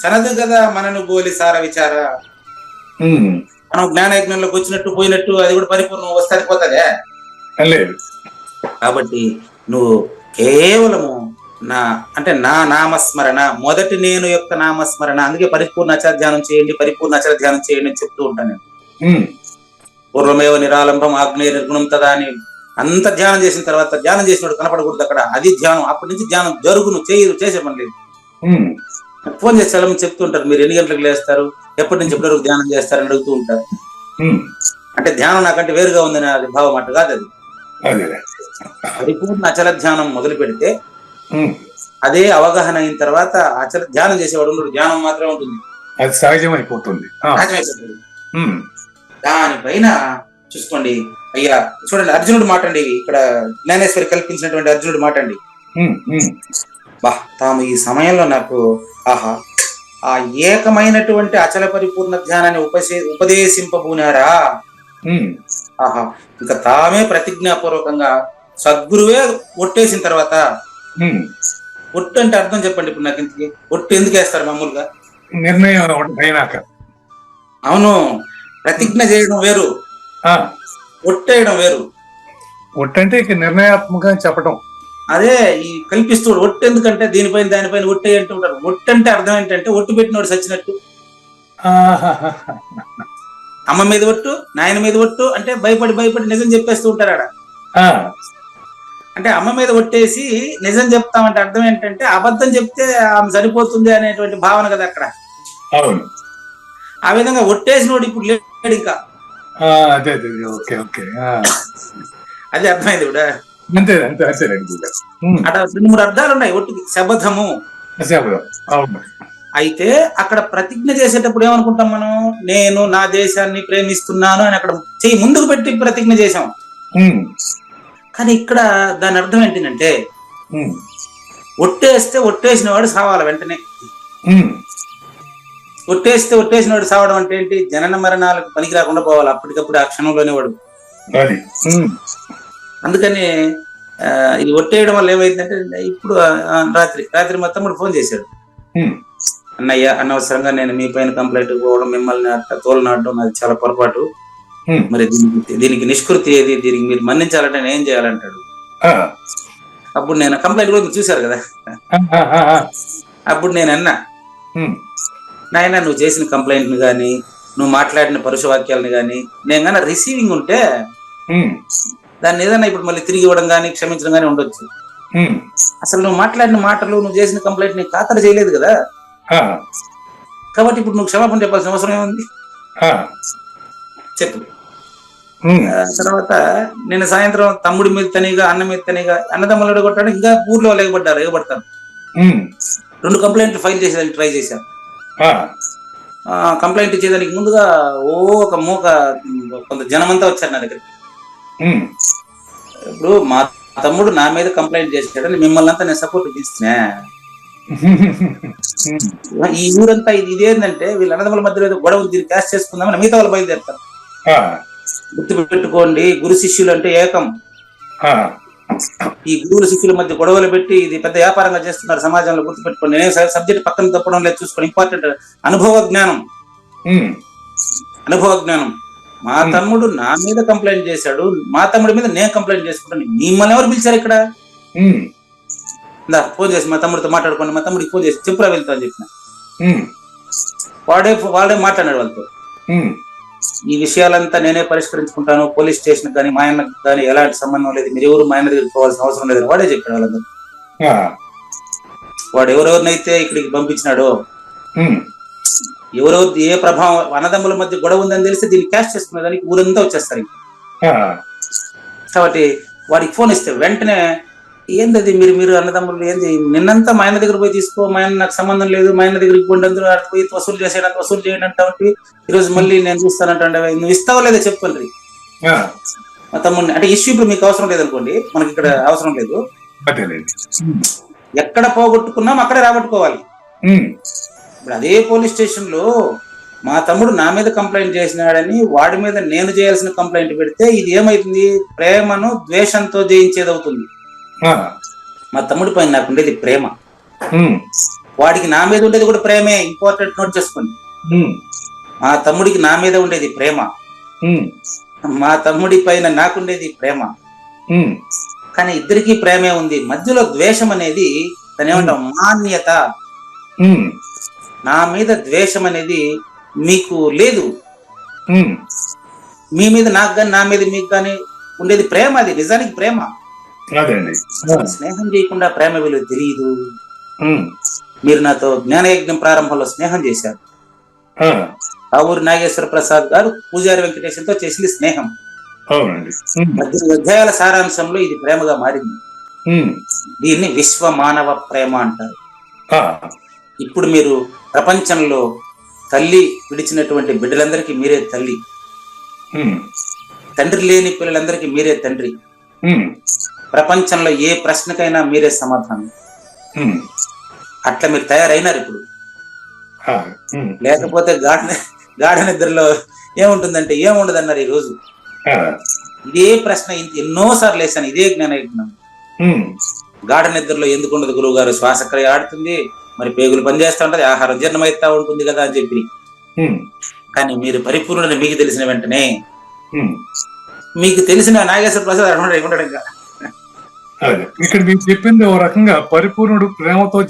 చనదు కదా మనను బోలి సార విచార. మనం జ్ఞానయజ్ఞంలోకి వచ్చినట్టు పోయినట్టు అది కూడా పరిపూర్ణం వస్తుంది పోతుందే. కాబట్టి నువ్వు కేవలము నా నామస్మరణ, మొదటి నేను యొక్క నామస్మరణ. అందుకే పరిపూర్ణ అచల ధ్యానం చేయండి, పరిపూర్ణ అచల ధ్యానం చేయండి అని చెప్తూ ఉంటాను నేను. పూర్వమేవ నిరాలంభం ఆగ్నేయ నిర్గుణం తదా అని అంత ధ్యానం చేసిన తర్వాత ధ్యానం చేసినట్టు కనపడకూడదు అక్కడ. అది ధ్యానం. అప్పటి నుంచి ధ్యానం జరుగును, చేసే పని లేదు. ఫోన్ చేసి చాలా మంది చెప్తూ ఉంటారు, మీరు ఎన్ని గంటలకు లేస్తారు, ఎప్పటి నుంచి ఎప్పటి వరకు ధ్యానం చేస్తారని అడుగుతూ ఉంటారు. అంటే ధ్యానం నాకంటే వేరుగా ఉందని అది భావం అట్టు కాదు. అది పరిపూర్ణ అచల ధ్యానం మొదలు పెడితే అదే అవగాహన అయిన తర్వాత అచల ధ్యానం చేసేవాడు ఉండడు, ధ్యానం మాత్రమే ఉంటుంది, అది సహజమైపోతుంది. దానిపైన చూసుకోండి అయ్యా. చూడండి అర్జునుడు మాట అండి, ఇక్కడ జ్ఞానేశ్వరి కల్పించినటువంటి అర్జునుడు మాట అండి. తాము ఈ సమయంలో నాకు ఆ ఏకమైనటువంటి అచల పరిపూర్ణ ధ్యానాన్ని ఉపదేశింపబూనారా. ఇంకా తామే ప్రతిజ్ఞాపూర్వకంగా సద్గురువే ఒట్టేసిన తర్వాత, ఒట్టు అంటే అర్థం చెప్పండి ఇప్పుడు నాకు. ఇంతకి ఒట్టు ఎందుకు వేస్తారు మామూలుగా? నిర్ణయం. అవును, ప్రతిజ్ఞ చేయడం వేరు, ఒట్టేయడం వేరు. ఒట్టంటే ఇక నిర్ణయాత్మకంగా చెప్పడం. అదే ఈ కల్పిస్తూ ఒట్టు ఎందుకంటే దీనిపైన దానిపైన ఒట్టే అంటూ ఉంటారు. ఒట్టు అంటే అర్థం ఏంటంటే ఒట్టు పెట్టినోడు సచ్చినట్టు. ఆహాహాహా. అమ్మ మీద ఒట్టు, నాయన మీద ఒట్టు అంటే భయపడి నిజం చెప్పేస్తూ ఉంటారు ఆడ. ఆ, అంటే అమ్మ మీద ఒట్టేసి నిజం చెప్తామంటే అర్థం ఏంటంటే అబద్ధం చెప్తే ఆమె సరిపోతుంది అనేటువంటి భావన కదా అక్కడ. అవును. ఆ విధంగా ఒట్టేసినోడు ఇప్పుడు లేడు ఇంకా. అదే అదే ఓకే ఓకే. అది అర్థమైంది కూడా. అంతే అంతే అంతేనండి. అక్కడ 2-3 అర్థాలు ఉన్నాయి ఒట్టుకి. శబధము. అవును. అయితే అక్కడ ప్రతిజ్ఞ చేసేటప్పుడు ఏమనుకుంటాం మనం, నేను నా దేశాన్ని ప్రేమిస్తున్నాను అని అక్కడ చెయ్యి ముందుకు పెట్టి ప్రతిజ్ఞ చేశాం. కానీ ఇక్కడ దాని అర్థం ఏంటంటే ఒట్టేస్తే ఒట్టేసిన వాడు సావాలి వెంటనే. ఒట్టేసిన వాడు సావడం అంటే ఏంటి, జనన మరణాలకు పనికి రాకుండా పోవాలి అప్పటికప్పుడు ఆ క్షణంలోనే వాడు. అందుకని ఇది ఒట్టేయడం వల్ల ఏమైందంటే ఇప్పుడు రాత్రి మా తమ్ముడు ఫోన్ చేశాడు. అన్నయ్య, అనవసరంగా నేను మీ పైన కంప్లైంట్ పోవడం, మిమ్మల్ని తోలనాడడం అది చాలా పొరపాటు. మరి దీనికి నిష్కృతి ఏది, దీనికి మీరు మన్నించాలంటే నేను ఏం చేయాలంటాడు. అప్పుడు నేను కంప్లైంట్ కూడా చూశారు కదా, అప్పుడు నేను అన్నా, నాయన నువ్వు చేసిన కంప్లైంట్ ని గాని నువ్వు మాట్లాడిన పరుష వాక్యాలని గాని నేను కానీ రిసీవింగ్ ఉంటే దాన్ని ఏదైనా ఇప్పుడు మళ్ళీ తిరిగి ఇవ్వడం కానీ క్షమించడం కానీ ఉండొచ్చు. అసలు నువ్వు మాట్లాడిన మాటలు, నువ్వు చేసిన కంప్లైంట్ ని ఖాతరు చేయలేదు కదా, కాబట్టి ఇప్పుడు నువ్వు క్షమాపణ చెప్పాల్సిన అవసరం ఏముంది చెప్పు. తర్వాత నేను సాయంత్రం తమ్ముడి మీద తనిగా, అన్న మీద తనిగా, అన్నదమ్ములు కొట్టాడు, ఇంకా ఊర్లో ఎగబడతారు. 2 కంప్లైంట్లు ఫైల్ చేసేదానికి ట్రై చేశాను. కంప్లైంట్ ఇచ్చేదానికి ముందుగా ఒక కొంత జనమంతా వచ్చారు నా దగ్గరికి. ఇప్పుడు మా తమ్ముడు నా మీద కంప్లైంట్ చేశాడని మిమ్మల్ని అంతా నేను సపోర్ట్ ఇస్తున్నా. ఈ ఊరంతా ఇదేంటంటే వీళ్ళ అన్నదమ్ముల మధ్యలో ఏదో గొడవ దీన్ని క్యాష్ చేసుకుందామని మిగతా వాళ్ళు బయలుదేరుతారు. గుర్తు పెట్టుకోండి, గురు శిష్యులు అంటే ఏకం. ఈ గురువుల శిష్యుల మధ్య గొడవలు పెట్టి ఇది పెద్ద వ్యాపారంగా చేస్తున్నారు సమాజంలో. గుర్తు పెట్టుకోండి, నేను సబ్జెక్ట్ పక్కన తప్పడం లేదు, చూసుకోండి. ఇంపార్టెంట్ అనుభవ జ్ఞానం. మా తమ్ముడు నా మీద కంప్లైంట్ చేశాడు, మా తమ్ముడి మీద నేను కంప్లైంట్ చేసుకుంటాను. మిమ్మల్ని ఎవరు పిలిచారు ఇక్కడ? ఫోన్ చేసి మా తమ్ముడితో మాట్లాడుకోండి, మా తమ్ముడికి ఫోన్ చేసి చెప్పురా వెళ్తా అని చెప్పిన. వాడే మాట్లాడాడు వాళ్ళతో. ఈ విషయాలంతా నేనే పరిష్కరించుకుంటాను, పోలీస్ స్టేషన్ కానీ మా ఆయనకు కానీ ఎలాంటి సంబంధం లేదు, మీరు ఎవరు మా ఆయన దగ్గరికి పోవాల్సిన అవసరం లేదని వాడే చెప్పాడు వాళ్ళందరూ. వాడు ఎవరెవరినైతే ఇక్కడికి పంపించినాడో, ఎవరెవరు ఏ ప్రభావం, అన్నదమ్ముల మధ్య గొడవ ఉందని తెలిస్తే దీన్ని క్యాష్ చేసుకునే దానికి ఊరంతా వచ్చేస్తారు. కాబట్టి వాడికి ఫోన్ ఇస్తే వెంటనే ఏంది మీరు అన్నదమ్ములు ఏంది, నిన్నంతా మా ఆయన దగ్గర పోయి తీసుకో, మా ఆయన నాకు సంబంధం లేదు, మా ఆయన దగ్గరికి పోండి, అందరూ పోయి వసూలు చేసేటంత వసూలు చేయడం అంటే ఈరోజు మళ్ళీ నేను చూస్తానంటే నువ్వు ఇస్తావో లేదా చెప్పండి. మా తమ్ముడిని అంటే ఇష్యూ ఇప్పుడు మీకు అవసరం లేదనుకోండి, మనకి ఇక్కడ అవసరం లేదు, ఎక్కడ పోగొట్టుకున్నాం అక్కడే రాబట్టుకోవాలి. ఇప్పుడు అదే పోలీస్ స్టేషన్ లో మా తమ్ముడు నా మీద కంప్లైంట్ చేసినాడని వాడి మీద నేను చేయాల్సిన కంప్లైంట్ పెడితే ఇది ఏమైతుంది, ప్రేమను ద్వేషంతో జయించేది అవుతుంది. మా తమ్ముడి పైన నాకు ఉండేది ప్రేమ, వాడికి నా మీద ఉండేది కూడా ప్రేమే. ఇంపార్టెంట్ నోట్ చేసుకోండి, మా తమ్ముడికి నా మీద ఉండేది ప్రేమ, మా తమ్ముడి పైన నాకుండేది ప్రేమ. కానీ ఇద్దరికీ ప్రేమే ఉంది, మధ్యలో ద్వేషం అనేది దాని ఏమంటాం మాన్యత. నా మీద ద్వేషం అనేది మీకు లేదు, మీ మీద నాకు కానీ నా మీద మీకు కానీ ఉండేది ప్రేమ. అది నిజానికి ప్రేమ. స్నేహం చేయకుండా ప్రేమ విలువ తెలియదు. మీరు నాతో జ్ఞానయజ్ఞం ప్రారంభంలో స్నేహం చేశారు. ఆవూరి నాగేశ్వర ప్రసాద్ గారు పూజారి వెంకటేశ్వరతో చేసింది స్నేహం. 18 అధ్యాయాల సారాంశంలో ఇది ప్రేమగా మారింది. దీన్ని విశ్వ మానవ ప్రేమ అంటారు. ఇప్పుడు మీరు ప్రపంచంలో తల్లి విడిచినటువంటి బిడ్డలందరికీ మీరే తల్లి, తండ్రి లేని పిల్లలందరికీ మీరే తండ్రి, ప్రపంచంలో ఏ ప్రశ్నకైనా మీరే సమాధానం. అట్లా మీరు తయారైనారు ఇప్పుడు. లేకపోతే గాఢ నిద్రలో ఏముంటుందంటే ఏముండదు అన్నారు. ఈ రోజు ఇదే ప్రశ్న ఎన్నోసార్లు వేసాను, ఇదే జ్ఞానయజ్ఞం. గాఢ నిద్రలో ఎందుకు ఉండదు గురువు గారు? శ్వాసక్రియ ఆడుతుంది, మరి పేగులు పనిచేస్తూ ఉంటది, ఆహారం జీర్ణమైతా ఉంటుంది కదా అని చెప్పి. కానీ మీరు పరిపూర్ణని మీకు తెలిసిన వెంటనే మీకు తెలిసిన నాగేశ్వర ప్రసాద్ అడుగుంటాడు ఇంకా. అదే ఇక్కడ మీకు చెప్పింది ఓ రకంగా పరిపూర్ణుడు ప్రేమతో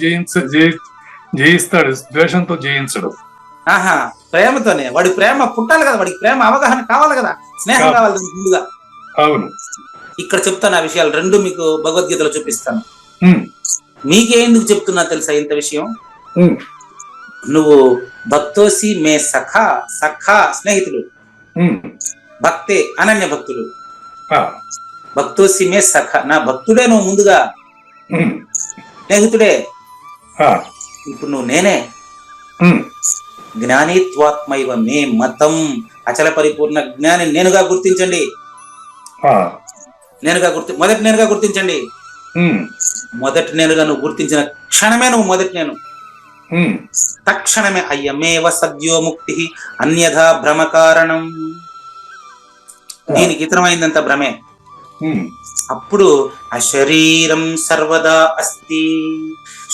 జయిస్తాడు, ద్వేషంతో జయించడు. ఆహా, ప్రేమతోనే. వాడి ప్రేమ పుట్టాలి కదా, వాడికి ప్రేమ అవగాహన కావాలి కదా, స్నేహం కావాలి దానికి ముందుగా. అవును. ఇక్కడ చెప్తాను ఆ విషయాలు రెండు మీకు భగవద్గీతలో చూపిస్తాను. మీకే ఎందుకు చెప్తున్నా తెలుసా ఇంత విషయం? నువ్వు భక్తోసి మే సఖా, సఖా స్నేహితులు, భక్తే అనన్య భక్తులు. భక్తోసి మే సఖా, నా భక్తుడే నువ్వు ముందుగా, స్నేహితుడే. ఇప్పుడు నువ్వు నేనే. జ్ఞానిత్వాత్మైవ మే మతం, అచల పరిపూర్ణ జ్ఞాని నేనుగా గుర్తించండి. మొదటి నేనుగా గుర్తించండి. మొదటి నేనుగా నువ్వు గుర్తించిన క్షణమే నువ్వు మొదటి నేను. తక్షణమే అయ్యమేవ సద్యో ముక్తి అన్యథా భ్రమ కారణం. దీనికి ఇతరమైందంత భ్రమే. అప్పుడు అశరీరం సర్వదా అస్తి,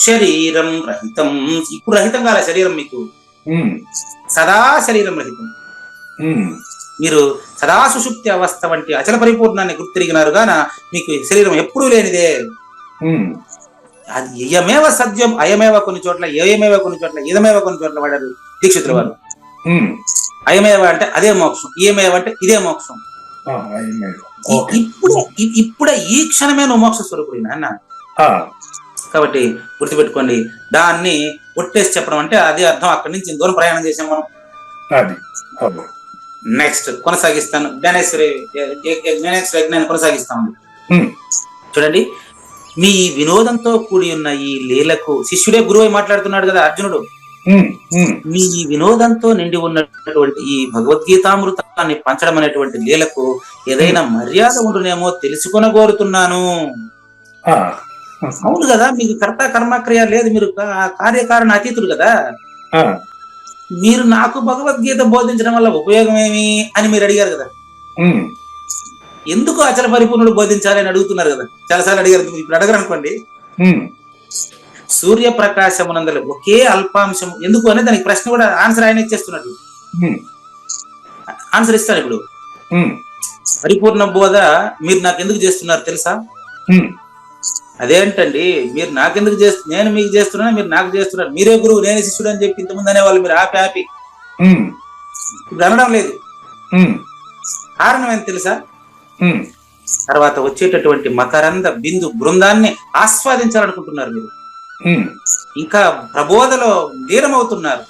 శరీరం రహితం. ఇప్పుడు రహితం కాలే శరీరం మీకు, సదా శరీరం రహితం. మీరు సదా సుషుప్తి అవస్థ వంటి అచల పరిపూర్ణాన్ని గుర్తిరిగినారు గాన మీకు శరీరం ఎప్పుడూ లేనిదే. అది ఇయమేవ సత్యం, అయమేవ కొన్ని చోట్ల, ఏయమేవ కొన్ని చోట్ల, ఇదమేవ కొన్ని చోట్ల వాడారు దీక్షితుల వారు. అయమేవ అంటే అదే మోక్షం, ఇయమేవ అంటే ఇదే మోక్షం. ఇప్పుడే ఈ క్షణమే నువ్వు మోక్ష స్వరూపుడు నాన్న. కాబట్టి గుర్తుపెట్టుకోండి, దాన్ని ఒట్టేసి చెప్పడం అంటే అది అర్థం. అక్కడి నుంచి దూరం ప్రయాణం చేసాం మనం. నెక్స్ట్ కొనసాగిస్తాను, జ్ఞానేశ్వరి యజ్ఞాన్ని కొనసాగిస్తాము. చూడండి, మీ వినోదంతో కూడి ఉన్న ఈ లీలకు శిష్యుడే గురువై మాట్లాడుతున్నాడు కదా అర్జునుడు. మీ వినోదంతో నిండి ఉన్నటువంటి ఈ భగవద్గీతామృతాన్ని పంచడం అనేటువంటి లీలకు ఏదైనా మర్యాద ఉండునేమో తెలుసుకొనగోరుతున్నాను. అవును కదా, మీకు కర్త కర్మక్రియ లేదు, మీరు కార్యకారణ అతీతుడు కదా. మీరు నాకు భగవద్గీత బోధించడం వల్ల ఉపయోగం ఏమి అని మీరు అడిగారు కదా. ఎందుకు అచల పరిపూర్ణుడు బోధించాలి అని అడుగుతున్నారు కదా, చాలాసార్లు అడిగారు. ఇప్పుడు అడగరు అనుకోండి. సూర్యప్రకాశమునందలి ఒకే అల్పాంశం ఎందుకు అని దానికి ప్రశ్న కూడా ఆన్సర్ ఆయన ఇచ్చేస్తున్నాడు. ఆన్సర్ ఇస్తాను ఇప్పుడు. పరిపూర్ణ బోధ మీరు నాకు ఎందుకు చేస్తున్నారు తెలుసా? అదేంటండి, మీరు నాకెందుకు నేను మీకు చేస్తున్నా, మీరు నాకు చేస్తున్నారు, మీరే గురువు నేనే శిష్యుడు అని చెప్పి ఇంతకుముందు అనేవాళ్ళు. మీరు ఆపి ఇప్పుడు అనడం లేదు. కారణం ఏంటి తెలుసా? తర్వాత వచ్చేటటువంటి మకరంద బిందు బృందాన్ని ఆస్వాదించాలనుకుంటున్నారు మీరు. ఇంకా ప్రబోధలో లీనమవుతున్నారు.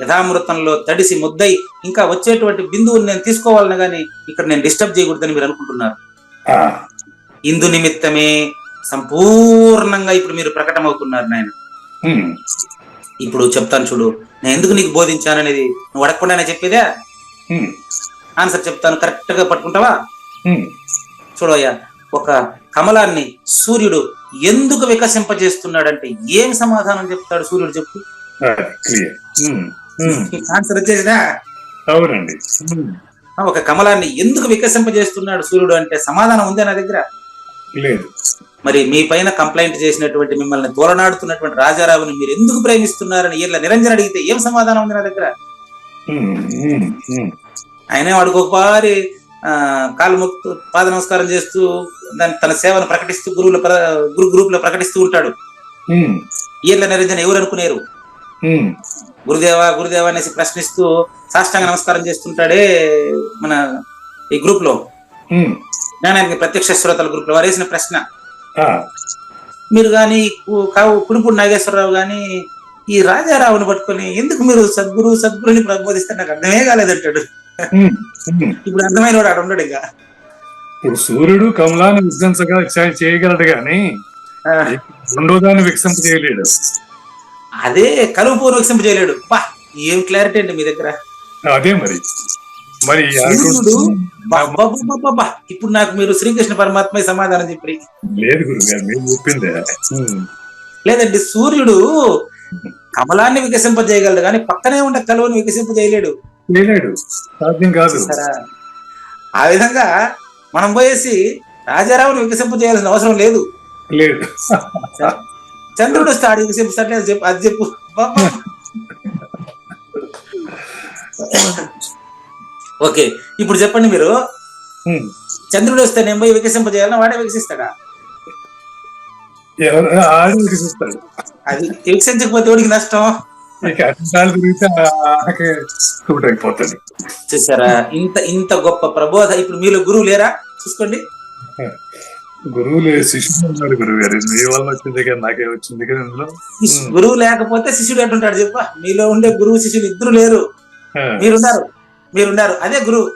యథామృతంలో తడిసి ముద్దై ఇంకా వచ్చేటువంటి బిందువుని నేను తీసుకోవాలని గాని ఇక్కడ నేను డిస్టర్బ్ చేయకూడదని మీరు అనుకుంటున్నారు. ఇందు నిమిత్తమే సంపూర్ణంగా ఇప్పుడు మీరు ప్రకటమవుతున్నారు నాయన. ఇప్పుడు చెప్తాను చూడు, నేను ఎందుకు నీకు బోధించాననేది నువ్వు అడగకుండానే చెప్పేదే. ఆన్సర్ చెప్తాను, కరెక్ట్ గా పట్టుకుంటావా? చూడయ్యా, ఒక కమలాన్ని సూర్యుడు ఎందుకు వికసింపజేస్తున్నాడంటే ఏం సమాధానం చెప్తాడు సూర్యుడు? చెప్పు. ఆన్సర్ వచ్చేసినా? అవునండి. ఒక కమలాన్ని ఎందుకు వికసింపజేస్తున్నాడు సూర్యుడు అంటే సమాధానం ఉందే నా దగ్గర? లేదు. మరి మీ పైన కంప్లైంట్ చేసినటువంటి మిమ్మల్ని తోలనాడుతున్నటువంటి రాజారావుని మీరు ఎందుకు ప్రేమిస్తున్నారని ఇలా నిరంజన అడిగితే ఏం సమాధానం ఉంది నా దగ్గర? ఆయనే వాడికి ఒకసారి కాలు మొక్కు పాద నమస్కారం చేస్తూ తన సేవను ప్రకటిస్తూ గ్రూప్ లో ప్రకటిస్తూ ఉంటాడు. ఈళ్ళ నిరంజన ఎవరు అనుకునేరు? గురుదేవా గురుదేవా అనేసి ప్రశ్నిస్తూ సాష్టాంగ నమస్కారం చేస్తుంటాడే మన ఈ గ్రూప్ లో, జ్ఞానానికి ప్రత్యక్ష శ్రోతల గ్రూప్ లో వారు వేసిన ప్రశ్న. మీరు గాని కుడిపూడి నాగేశ్వరరావు గాని ఈ రాజారావుని పట్టుకొని ఎందుకు మీరు సద్గురుని ప్రబోధిస్తే నాకు అర్థమే కాలేదంటాడు. ఇప్పుడు అర్థమైన వాడు ఆడ ఉండడు. ఇంకా ఇప్పుడు సూర్యుడు కమలాన్ని వికసించగా చేయగలడు గాని రెండో దాన్ని వికసింప చేయలేడు. అదే కలుపుని వికసింప చేయలేడు. బా, ఏం క్లారిటీ అండి మీ దగ్గర. అదే మరి ఇప్పుడు నాకు మీరు శ్రీకృష్ణ పరమాత్మ సమాధానం చెప్పి లేదు గురుగారు, మీరు చెప్పిందే. లేదండి, సూర్యుడు కమలాన్ని వికసింపజేయగలడు కానీ పక్కనే ఉండే కలువని వికసింపజేయలేడు. సాధ్యం కాదు. ఆ విధంగా మనం పోయేసి రాజారావుని వికసింపజేయాల్సిన అవసరం లేదు. చంద్రుడు వస్తాడు వికసింపట్లేదు చెప్పు, అది చెప్పు. ఓకే, ఇప్పుడు చెప్పండి మీరు ఉమ్. చంద్రుడు వస్తే నేను పోయి వికసింపజేయాలని వాడే వికసిస్తాడా? ఎవరు ఆడి వికసిస్తాడు. అది వికసించకపోతే వాడికి నష్టం. ఇక అర్థాలు తిరిగితే ఆకే సూట్ అయిపోతుంది. చూసారా ఇంత ఇంత గొప్ప ప్రబోధ. ఇప్పుడు మీలో గురువు లేరా? చూసుకోండి. గురువులు శిష్యులు ఉన్నారు గురువు గారు. మీ వల్ల వచ్చింది కదా, నాకే వచ్చింది కదా ఇందులో. గురువు లేకపోతే శిష్యుడు ఎట్టుంటాడు చెప్ప? మీలో ఉండే గురువు శిష్యులు ఇద్దరు లేరు, మీరున్నారు, అదే గురువు.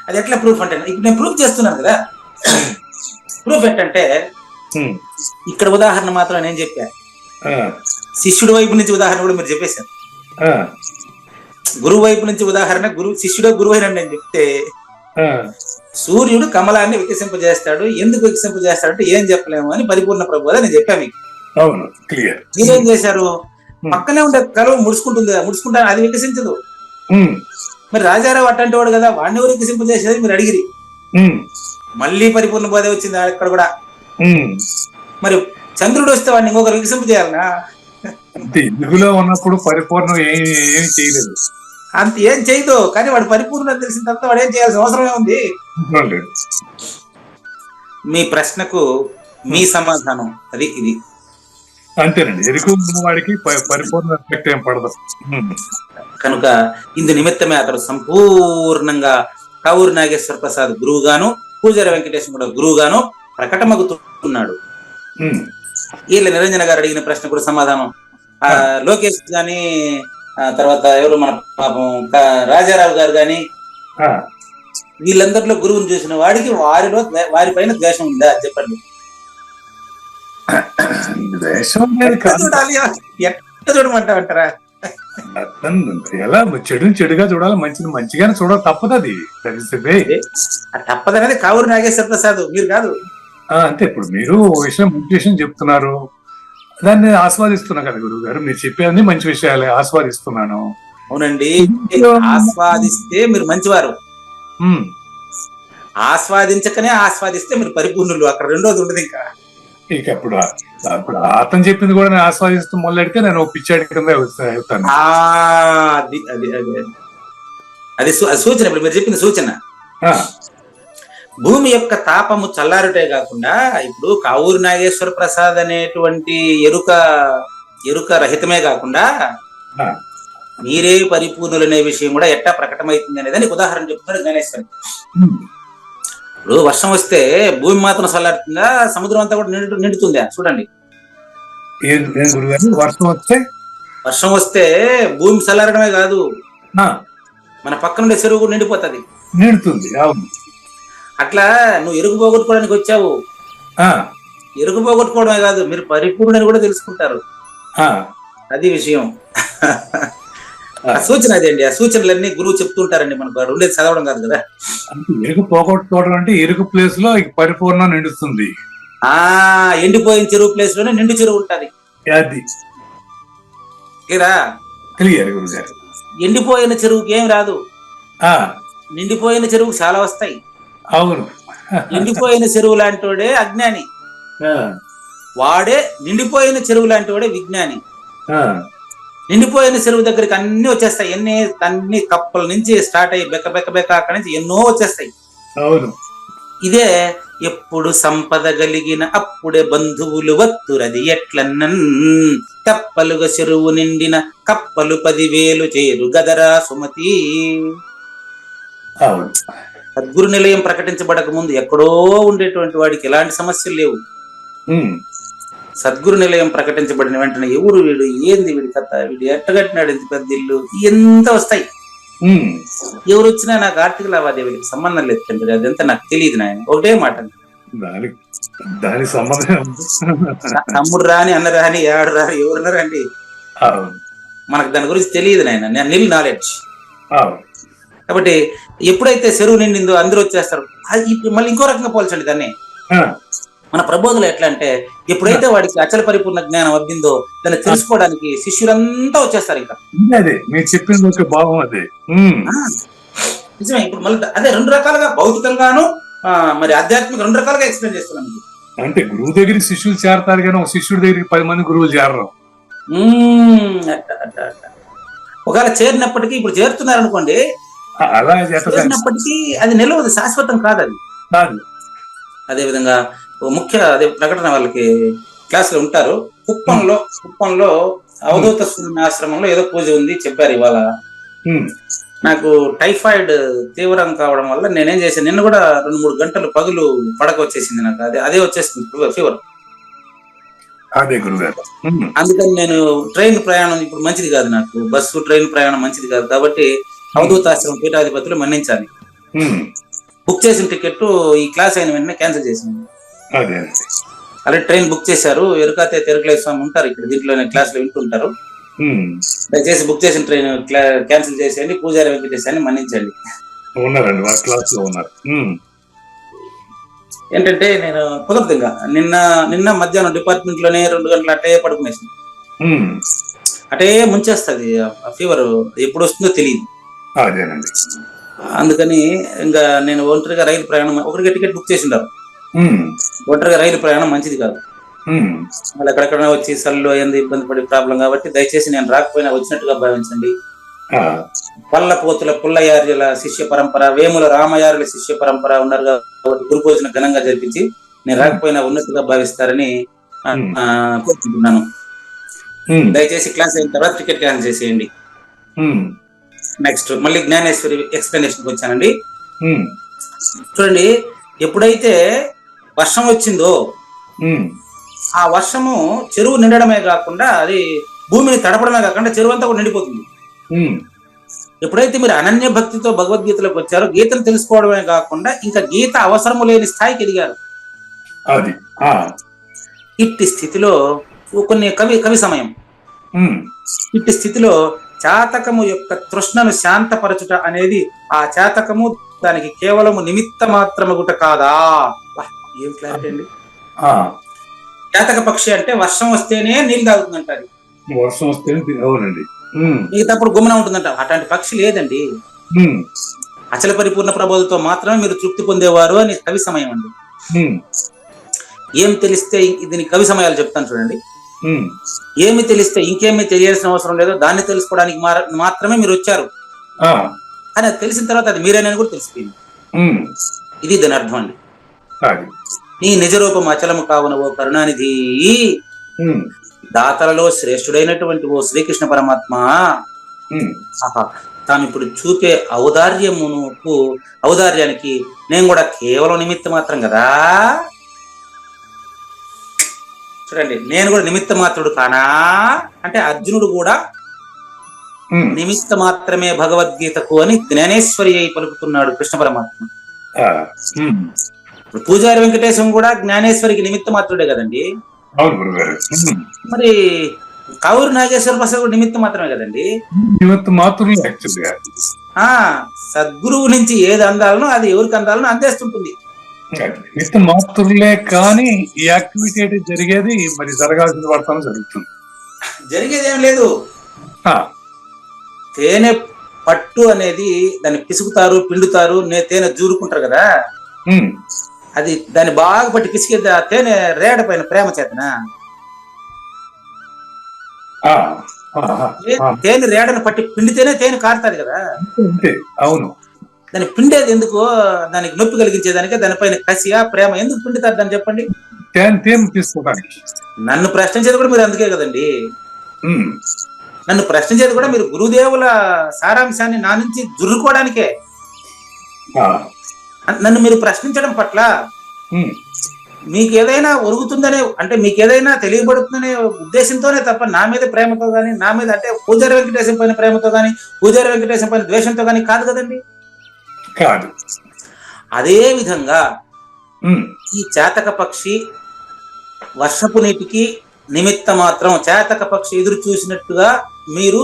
అది ఎట్లా ప్రూఫ్ అంటే, ఇప్పుడు నేను ప్రూఫ్ చేస్తున్నాను కదా. ప్రూఫ్ ఏంటంటే ఇక్కడ ఉదాహరణ మాత్రం నేను చెప్పాను. శిష్యుడి వైపు నుంచి ఉదాహరణ కూడా మీరు చెప్పేశారు. గురువు వైపు నుంచి ఉదాహరణ, శిష్యుడే గురువు అయినా నేను చెప్తే, సూర్యుడు కమలాన్ని వికసింపజేస్తాడు. ఎందుకు వికసింపజేస్తాడంటే ఏం చెప్పలేము అని పరిపూర్ణ ప్రబోధ నేను చెప్పాను మీకు. అవును, క్లియర్. మీరేం చేశారు? పక్కనే ఉండే కలువ ముడుచుకుంటా, అది వికసించదు. మరి రాజారావు అట్టంటి వాడు కదా, వాడిని ఎవరు వికసింపజేసేది మీరు అడిగిరి. మళ్ళీ పరిపూర్ణ బోధ వచ్చింది అక్కడ కూడా. మరి చంద్రుడు వస్తే వాడిని ఇంకొకరు వికసింపజేయాలనా? ఇందులో ఉన్నప్పుడు పరిపూర్ణం ఏం చేయలేదు. అంత ఏం చేయదు, కానీ వాడు పరిపూర్ణ తెలిసిన తర్వాత వాడు ఏం చేయాల్సిన అవసరమే ఉంది. మీ ప్రశ్నకు మీ సమాధానం అది ఇది. అంతేనండి, ఎరుకు వాడికి పరిపూర్ణ ఎఫెక్ట్ ఏం పడదు. కనుక ఇందు నిమిత్తమే అతడు సంపూర్ణంగా కావూరు నాగేశ్వర ప్రసాద్ గురువుగాను, పూజారి వెంకటేశ్వర కూడా గురువుగాను ప్రకటమగుతున్నాడు. వీళ్ళ నిరంజన గారు అడిగిన ప్రశ్న కూడా సమాధానం లోకేష్ గాని, తర్వాత ఎవరు మన పాపం రాజారావు గారు గాని, వీళ్ళందరిలో గురువుని చూసిన వాడికి వారిపైన ద్వేషం ఉందా చెప్పండి? ఎట్లా చూడమంటారా? ఎలా చెడుని చెడుగా చూడాలి, మంచిని మంచిగానే చూడాలి. తప్పదు, అది తప్పదనేది కావూరు నాగేశ్వర ప్రసాద్, మీరు కాదు. అంటే ఇప్పుడు మీరు విషయం మంచి విషయం చెప్తున్నారు, దాన్ని ఆస్వాదిస్తున్నా కదా గురువు గారు. మీరు చెప్పేది మంచి విషయాలే, ఆస్వాదిస్తున్నాను. అవునండి, ఆస్వాదిస్తే మీరు మంచివారు, ఆస్వాదించకనే ఆస్వాదిస్తే మీరు పరిపూర్ణులు. అక్కడ రెండోది ఉండదు. ఇక అప్పుడు అతను చెప్పింది కూడా నేను ఆస్వాదిస్తూ మొదలెడితే నేను పిచ్చాడి కింద అవుతాను. అది సూచన. ఇప్పుడు మీరు చెప్పింది సూచన. భూమి యొక్క తాపము చల్లారుటే కాకుండా, ఇప్పుడు కావూరు నాగేశ్వర ప్రసాద్ అనేటువంటి ఎరుక రహితమే కాకుండా మీరే పరిపూర్ణులు అనే విషయం కూడా ఎట్టా ప్రకటమవుతుంది అనేది దానికి ఉదాహరణ చెప్తున్నాడు జ్ఞానేశ్వరి. ఇప్పుడు వర్షం వస్తే భూమి మాత్రం చల్లారుతుందా? సముద్రం అంతా కూడా నిండుతుందా? చూడండి. వర్షం వస్తే భూమి చల్లారడమే కాదు, మన పక్కన ఉండే చెరువు కూడా నిండిపోతుంది, నిండుతుంది. అట్లా నువ్వు ఎరుగు పోగొట్టుకోవడానికి వచ్చావు. ఎరుగు పోగొట్టుకోవడమే కాదు, మీరు పరిపూర్ణని కూడా తెలుసుకుంటారు. అది విషయం. సూచన అదే అండి. ఆ సూచనలన్నీ గురువు చెప్తుంటారండి. మనకు ఉండేది చదవడం కాదు కదా. ఎరుగు పోగొట్టుకోవడం అంటే ఎరుగు ప్లేస్ లో పరిపూర్ణం నిండుతుంది. ఎండిపోయిన చెరువు ప్లేస్ లోనే నిండు చెరువు ఉంటది. క్లియర్ గురుగారు. ఎండిపోయిన చెరువుకి ఏం రాదు, నిండిపోయిన చెరువుకు చాలా వస్తాయి. అవును. నిండిపోయిన చెరువు లాంటి వాడే అజ్ఞాని, వాడే నిండిపోయిన చెరువు లాంటి వాడే విజ్ఞాని. నిండిపోయిన చెరువు దగ్గరికి అన్ని వచ్చేస్తాయి. అన్ని కప్పల నుంచి స్టార్ట్ అయ్యి బెక్క అక్కడి నుంచి ఎన్నో వచ్చేస్తాయి. అవును. ఇదే ఎప్పుడు సంపద కలిగిన అప్పుడే బంధువులు వత్తురది ఎట్లన్నన్, కప్పలుగా చెరువు నిండిన కప్పలు 10,000 చేరు గదరా సుమతి. సద్గురు నిలయం ప్రకటించబడక ముందు ఎక్కడో ఉండేటువంటి వాడికి ఎలాంటి సమస్యలు లేవు. సద్గురు నిలయం ప్రకటించబడిన వెంటనే ఎవరు వీడు, ఏంది వీడి కథ, వీడు ఎట్టగట్టినాడు, ఎంత పెద్ద ఇల్లు, ఎంత వస్తాయి. ఎవరు వచ్చినా నాకు ఆర్థిక లావాదేవీలకు సంబంధం లేదు తండ్రి, అదంతా నాకు తెలియదు నాయన. ఒకటే మాట, దాని సంబంధం. తమ్ముడు రాని అన్న రాని ఏడు రాని ఎవరున్నారండి, మనకు దాని గురించి తెలియదు నాయన. నిల్ నాలెడ్జ్. కాబట్టి ఎప్పుడైతే చెరువు నిండిందో అందరూ వచ్చేస్తారు. మళ్ళీ ఇంకో రకంగా పోల్చండి దాన్ని. మన ప్రబోధలు ఎట్లా అంటే, ఎప్పుడైతే వాడికి అచల పరిపూర్ణ జ్ఞానం అబ్బిందో దాన్ని తెలుసుకోవడానికి శిష్యులంతా వచ్చేస్తారు. ఇంకా మీరు చెప్పింది ఒక భావం అదే నిజమే. ఇప్పుడు మళ్ళీ అదే రెండు రకాలుగా, భౌతికంగాను మరి ఆధ్యాత్మిక రెండు రకాలుగా ఎక్స్ప్లెయిన్ చేస్తున్నాను. అంటే గురువు దగ్గరికి శిష్యులు చేరతారు కానీ ఒక శిష్యుడి దగ్గరికి 10 మంది గురువులు చేరరు. ఒకవేళ చేరినప్పటికీ ఇప్పుడు చేరుతున్నారు అనుకోండి, అలా ఎట్లా చేసినప్పటికీ అది నిలవదు, శాశ్వతం కాదు అది. కాదు. అదేవిధంగా అదే ప్రకటన వాళ్ళకి క్లాసులో ఉంటారు. కుప్పంలో అవధూత స్వామి ఆశ్రమంలో ఏదో పూజ ఉంది చెప్పారు ఇవాళ. నాకు టైఫాయిడ్ తీవ్రం కావడం వల్ల నేనేం చేశాను, నిన్న కూడా 2-3 గంటలు పగులు పడక వచ్చేసింది నాకు. అదే వచ్చేసింది ఫీవర్. అదే గురుగారు. అందుకని నేను ట్రైన్ ప్రయాణం ఇప్పుడు మంచిది కాదు, నాకు బస్సు ట్రైన్ ప్రయాణం మంచిది కాదు. కాబట్టి అవధూత ఆశ్రమం పీఠాధిపతులు మన్నించాలి. బుక్ చేసిన టికెట్ ఈ క్లాస్ అయిన వెంటనే క్యాన్సిల్ చేసింది. అలాగే ట్రైన్ బుక్ చేశారు. ఎరుకాతే తెరకలే స్వామి ఉంటారు ఇక్కడ, దీంట్లోనే క్లాస్ లో వింటుంటారు. దయచేసి బుక్ చేసిన ట్రైన్ క్యాన్సిల్ చేసేయండి, పూజారి వెంకటేశాన్ని మన్నించండి. ఏంటంటే నేను కుదరదు ఇంకా. నిన్న మధ్యాహ్నం డిపార్ట్మెంట్ లోనే 2 గంటలు అట్టే పడుకునేసింది. అటే ముంచేస్తుంది ఆ ఫీవర్, ఎప్పుడు వస్తుందో తెలియదు. అందుకని ఇంకా నేను ఒంటరిగా రైలు ప్రయాణం, ఒకరికి టికెట్ బుక్ చేసి ఉంటారు. ఒంటరిగా రైలు ప్రయాణం మంచిది కాదు. మళ్ళీ ఎక్కడెక్కడ వచ్చి సల్లు అయ్యింది, ఇబ్బంది పడే ప్రాబ్లం. కాబట్టి దయచేసి నేను రాకపోయినా వచ్చినట్టుగా భావించండి. పల్లపోతుల పుల్లయార్యుల శిష్య పరంపర, వేముల రామయారుల శిష్య పరంపర ఉన్నారు కాబట్టి గురు పూజను ఘనంగా జరిపించి నేను రాకపోయినా ఉన్నట్టుగా భావిస్తారని కోరుకుంటున్నాను. దయచేసి క్లాస్ అయిన తర్వాత టికెట్ క్యాన్సిల్ చేసేయండి. నెక్స్ట్ మళ్ళీ జ్ఞానేశ్వరి ఎక్స్ప్లెనేషన్ వచ్చానండి. చూడండి, ఎప్పుడైతే వర్షం వచ్చిందో ఆ వర్షము చెరువు నిండడమే కాకుండా అది భూమిని తడపడమే కాకుండా చెరువు అంతా కూడా నిండిపోతుంది. ఎప్పుడైతే మీరు అనన్య భక్తితో భగవద్గీతలోకి వచ్చారో, గీతను తెలుసుకోవడమే కాకుండా ఇంకా గీత అవసరము లేని స్థాయికి ఎదిగారు. ఇట్టి స్థితిలో కొన్ని కవి సమయం, ఇట్టి స్థితిలో చాతకము యొక్క తృష్ణను శాంతపరచుట అనేది, ఆ చాతకము దానికి కేవలము నిమిత్త మాత్రముగుట కాదా? ఏం క్లారిటీ అండి. చాతక పక్షి అంటే వర్షం వస్తేనే నీళ్ళు తాగుతుందంట, అది వర్షం వస్తేనే. మిగతాప్పుడు గుమ్మన ఉంటుందంట. అట్లాంటి పక్షి లేదండి. అచల పరిపూర్ణ ప్రబోధంతో మాత్రమే మీరు తృప్తి పొందేవారు అని కవి సమయం అండి. ఏం తెలిస్తే దీని కవి సమయాలు చెప్తాను చూడండి. ఏమి తెలిస్తే ఇంకేమీ తెలియాల్సిన అవసరం లేదు, దాన్ని తెలుసుకోవడానికి మాత్రమే మీరు వచ్చారు అని అది తెలిసిన తర్వాత అది మీరేనని కూడా తెలిసిపోయింది. ఇది దాని అర్థం అండి. నీ నిజ రూపం అచలము కావున ఓ కరుణానిధి, దాతలలో శ్రేష్ఠుడైనటువంటి ఓ శ్రీకృష్ణ పరమాత్మ తాను ఇప్పుడు చూపే ఔదార్యానికి నేను కూడా కేవలం నిమిత్త మాత్రం కదా. చూడండి, నేను కూడా నిమిత్త మాత్రుడు కానా అంటే అర్జునుడు కూడా నిమిత్త మాత్రమే భగవద్గీతకు అని జ్ఞానేశ్వరి అయి పలుకుతున్నాడు కృష్ణ పరమాత్మ. పూజారి వెంకటేశం కూడా జ్ఞానేశ్వరికి నిమిత్త మాత్రుడే కదండి. మరి కావూరు నాగేశ్వర ప్రసాద్ కూడా నిమిత్త మాత్రమే కదండి. సద్గురువు నుంచి ఏది అందాలనో అది ఎవరికి అందాలనో అందేస్తుంటుంది. నిమిత్త మాత్రులే కానీ ఈ యాక్టివిటీ జరిగేది మరి జరగాల్సిన వర్తనం జరుగుతుంది. జరిగేది ఏం లేదు. తేనె పట్టు అనేది దాన్ని పిసుకుతారు, పిండుతారు, తేనె జూరుకుంటారు కదా. అది దాన్ని బాగా పట్టి పిసికేది ఆ తేనె రేడ పైన ప్రేమ చేతనా. తేనె రేడను పట్టి పిండితేనే తేనె కారుతాది కదా. అవును, దాన్ని పిండేది ఎందుకు? దానికి నొప్పి కలిగించేదానికి, దానిపైన కసియా ప్రేమ ఎందుకు పిండుతారు దాన్ని చెప్పండి. నన్ను ప్రశ్నించేది కూడా మీరు అందుకే కదండి. నన్ను ప్రశ్నించేది కూడా మీరు గురుదేవుల సారాంశాన్ని నా నుంచి జుర్రుకోవడానికే. నన్ను మీరు ప్రశ్నించడం పట్ల మీకు ఏదైనా ఒరుగుతుందనే, అంటే మీకు ఏదైనా తెలియబడుతుందనే ఉద్దేశంతోనే తప్ప నా మీద ప్రేమతో గానీ, నా మీద అంటే పూజారి వెంకటేశం పైన ప్రేమతో గానీ, పూజారి వెంకటేశం పైన ద్వేషంతో గానీ కాదు కదండి. కాదు. అదే విధంగా ఈ చాతక పక్షి వర్షపు నీటికి నిమిత్త మాత్రం, చాతక పక్షి ఎదురు చూసినట్టుగా మీరు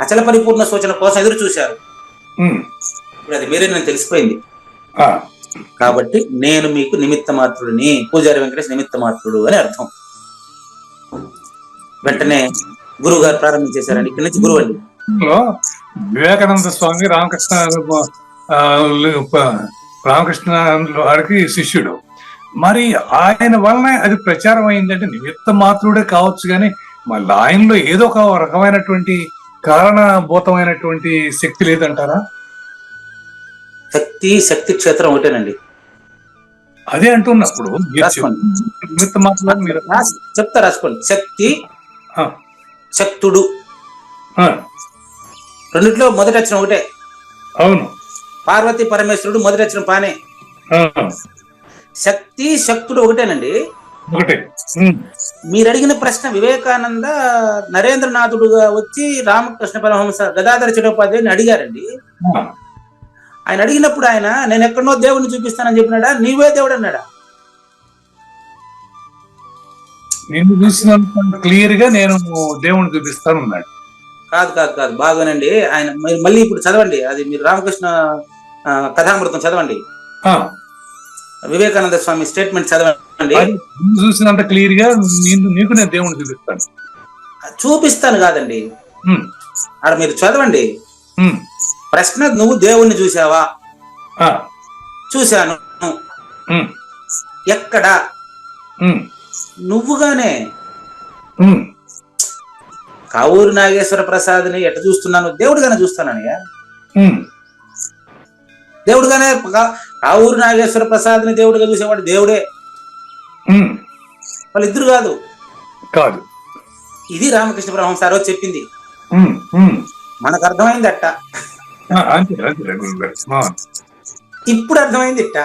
అచల పరిపూర్ణ సూచన కోసం ఎదురు చూశారు. ఇప్పుడు అది మీరే నేను తెలిసిపోయింది. కాబట్టి నేను మీకు నిమిత్త మాత్రుడిని, పూజారి వెంకటేష్ నిమిత్త మాత్రుడు అని అర్థం. వెంటనే గురువు గారు ప్రారంభించేశారండి. ఇక్కడి నుంచి గురువు అండి. వివేకానంద స్వామి రామకృష్ణ వారికి శిష్యుడు. మరి ఆయన వలన అది ప్రచారం అయిందంటే నిమిత్త మాత్రుడే కావచ్చు, కానీ మళ్ళీ ఆయనలో ఏదో ఒక రకమైనటువంటి కారణభూతమైనటువంటి శక్తి లేదంటారా? శక్తి క్షేత్రం ఒకటేనండి. అదే అంటున్నప్పుడు మీరు రాసుకోండి. నిమిత్త మాత్రం మీరు చెప్తా, రాసుకోండి. శక్తి, ఆ, శక్తుడు, ఆ, రెండిట్లో మొదటి అక్షరం ఒకటే. అవును. పార్వతి పరమేశ్వరుడు మొదటి అక్షరం పానే. ఆ, శక్తి శక్తుడు ఒకటేనండి. ఒకటే. మీరు అడిగిన ప్రశ్న వివేకానంద నరేంద్రనాథుడుగా వచ్చి రామకృష్ణ పరమహంస గదాధర చటోపాధ్యాయుని అడిగారండి. ఆయన అడిగినప్పుడు ఆయన నేను ఎక్కడనో దేవుడిని చూపిస్తానని చెప్పినాడా, నీవే దేవుడు అన్నాడా? నిన్ను చూసినంత క్లియర్ గా నేను దేవుని చూపిస్తాను అన్నాడు. కాదు కాదు కాదు, బాగానండి. ఆయన మళ్ళీ ఇప్పుడు చదవండి, అది మీరు రామకృష్ణ కథామృతం చదవండి, వివేకానంద స్వామి స్టేట్మెంట్ చదవండి. నిన్ను చూసినంత క్లియర్ గా నీకు నేను దేవుని చూపిస్తాను కాదండి, అక్కడ మీరు చదవండి. ప్రశ్న, నువ్వు దేవుణ్ణి చూసావా? చూశాను. ఎక్కడా? నువ్వుగానే. కావూరు నాగేశ్వర ప్రసాద్ని ఎట్ట చూస్తున్నాను? దేవుడిగానే చూస్తానయ్యా. దేవుడుగానే. కావూరు నాగేశ్వర ప్రసాద్ని దేవుడిగా చూసేవాడు దేవుడే, వాళ్ళిద్దరు కాదు. కాదు. ఇది రామకృష్ణ పరమహంస ఆ రోజు చెప్పింది. మనకు అర్థమైంది అట్ట, ఇప్పుడు అర్థమైంది ఇట్ట.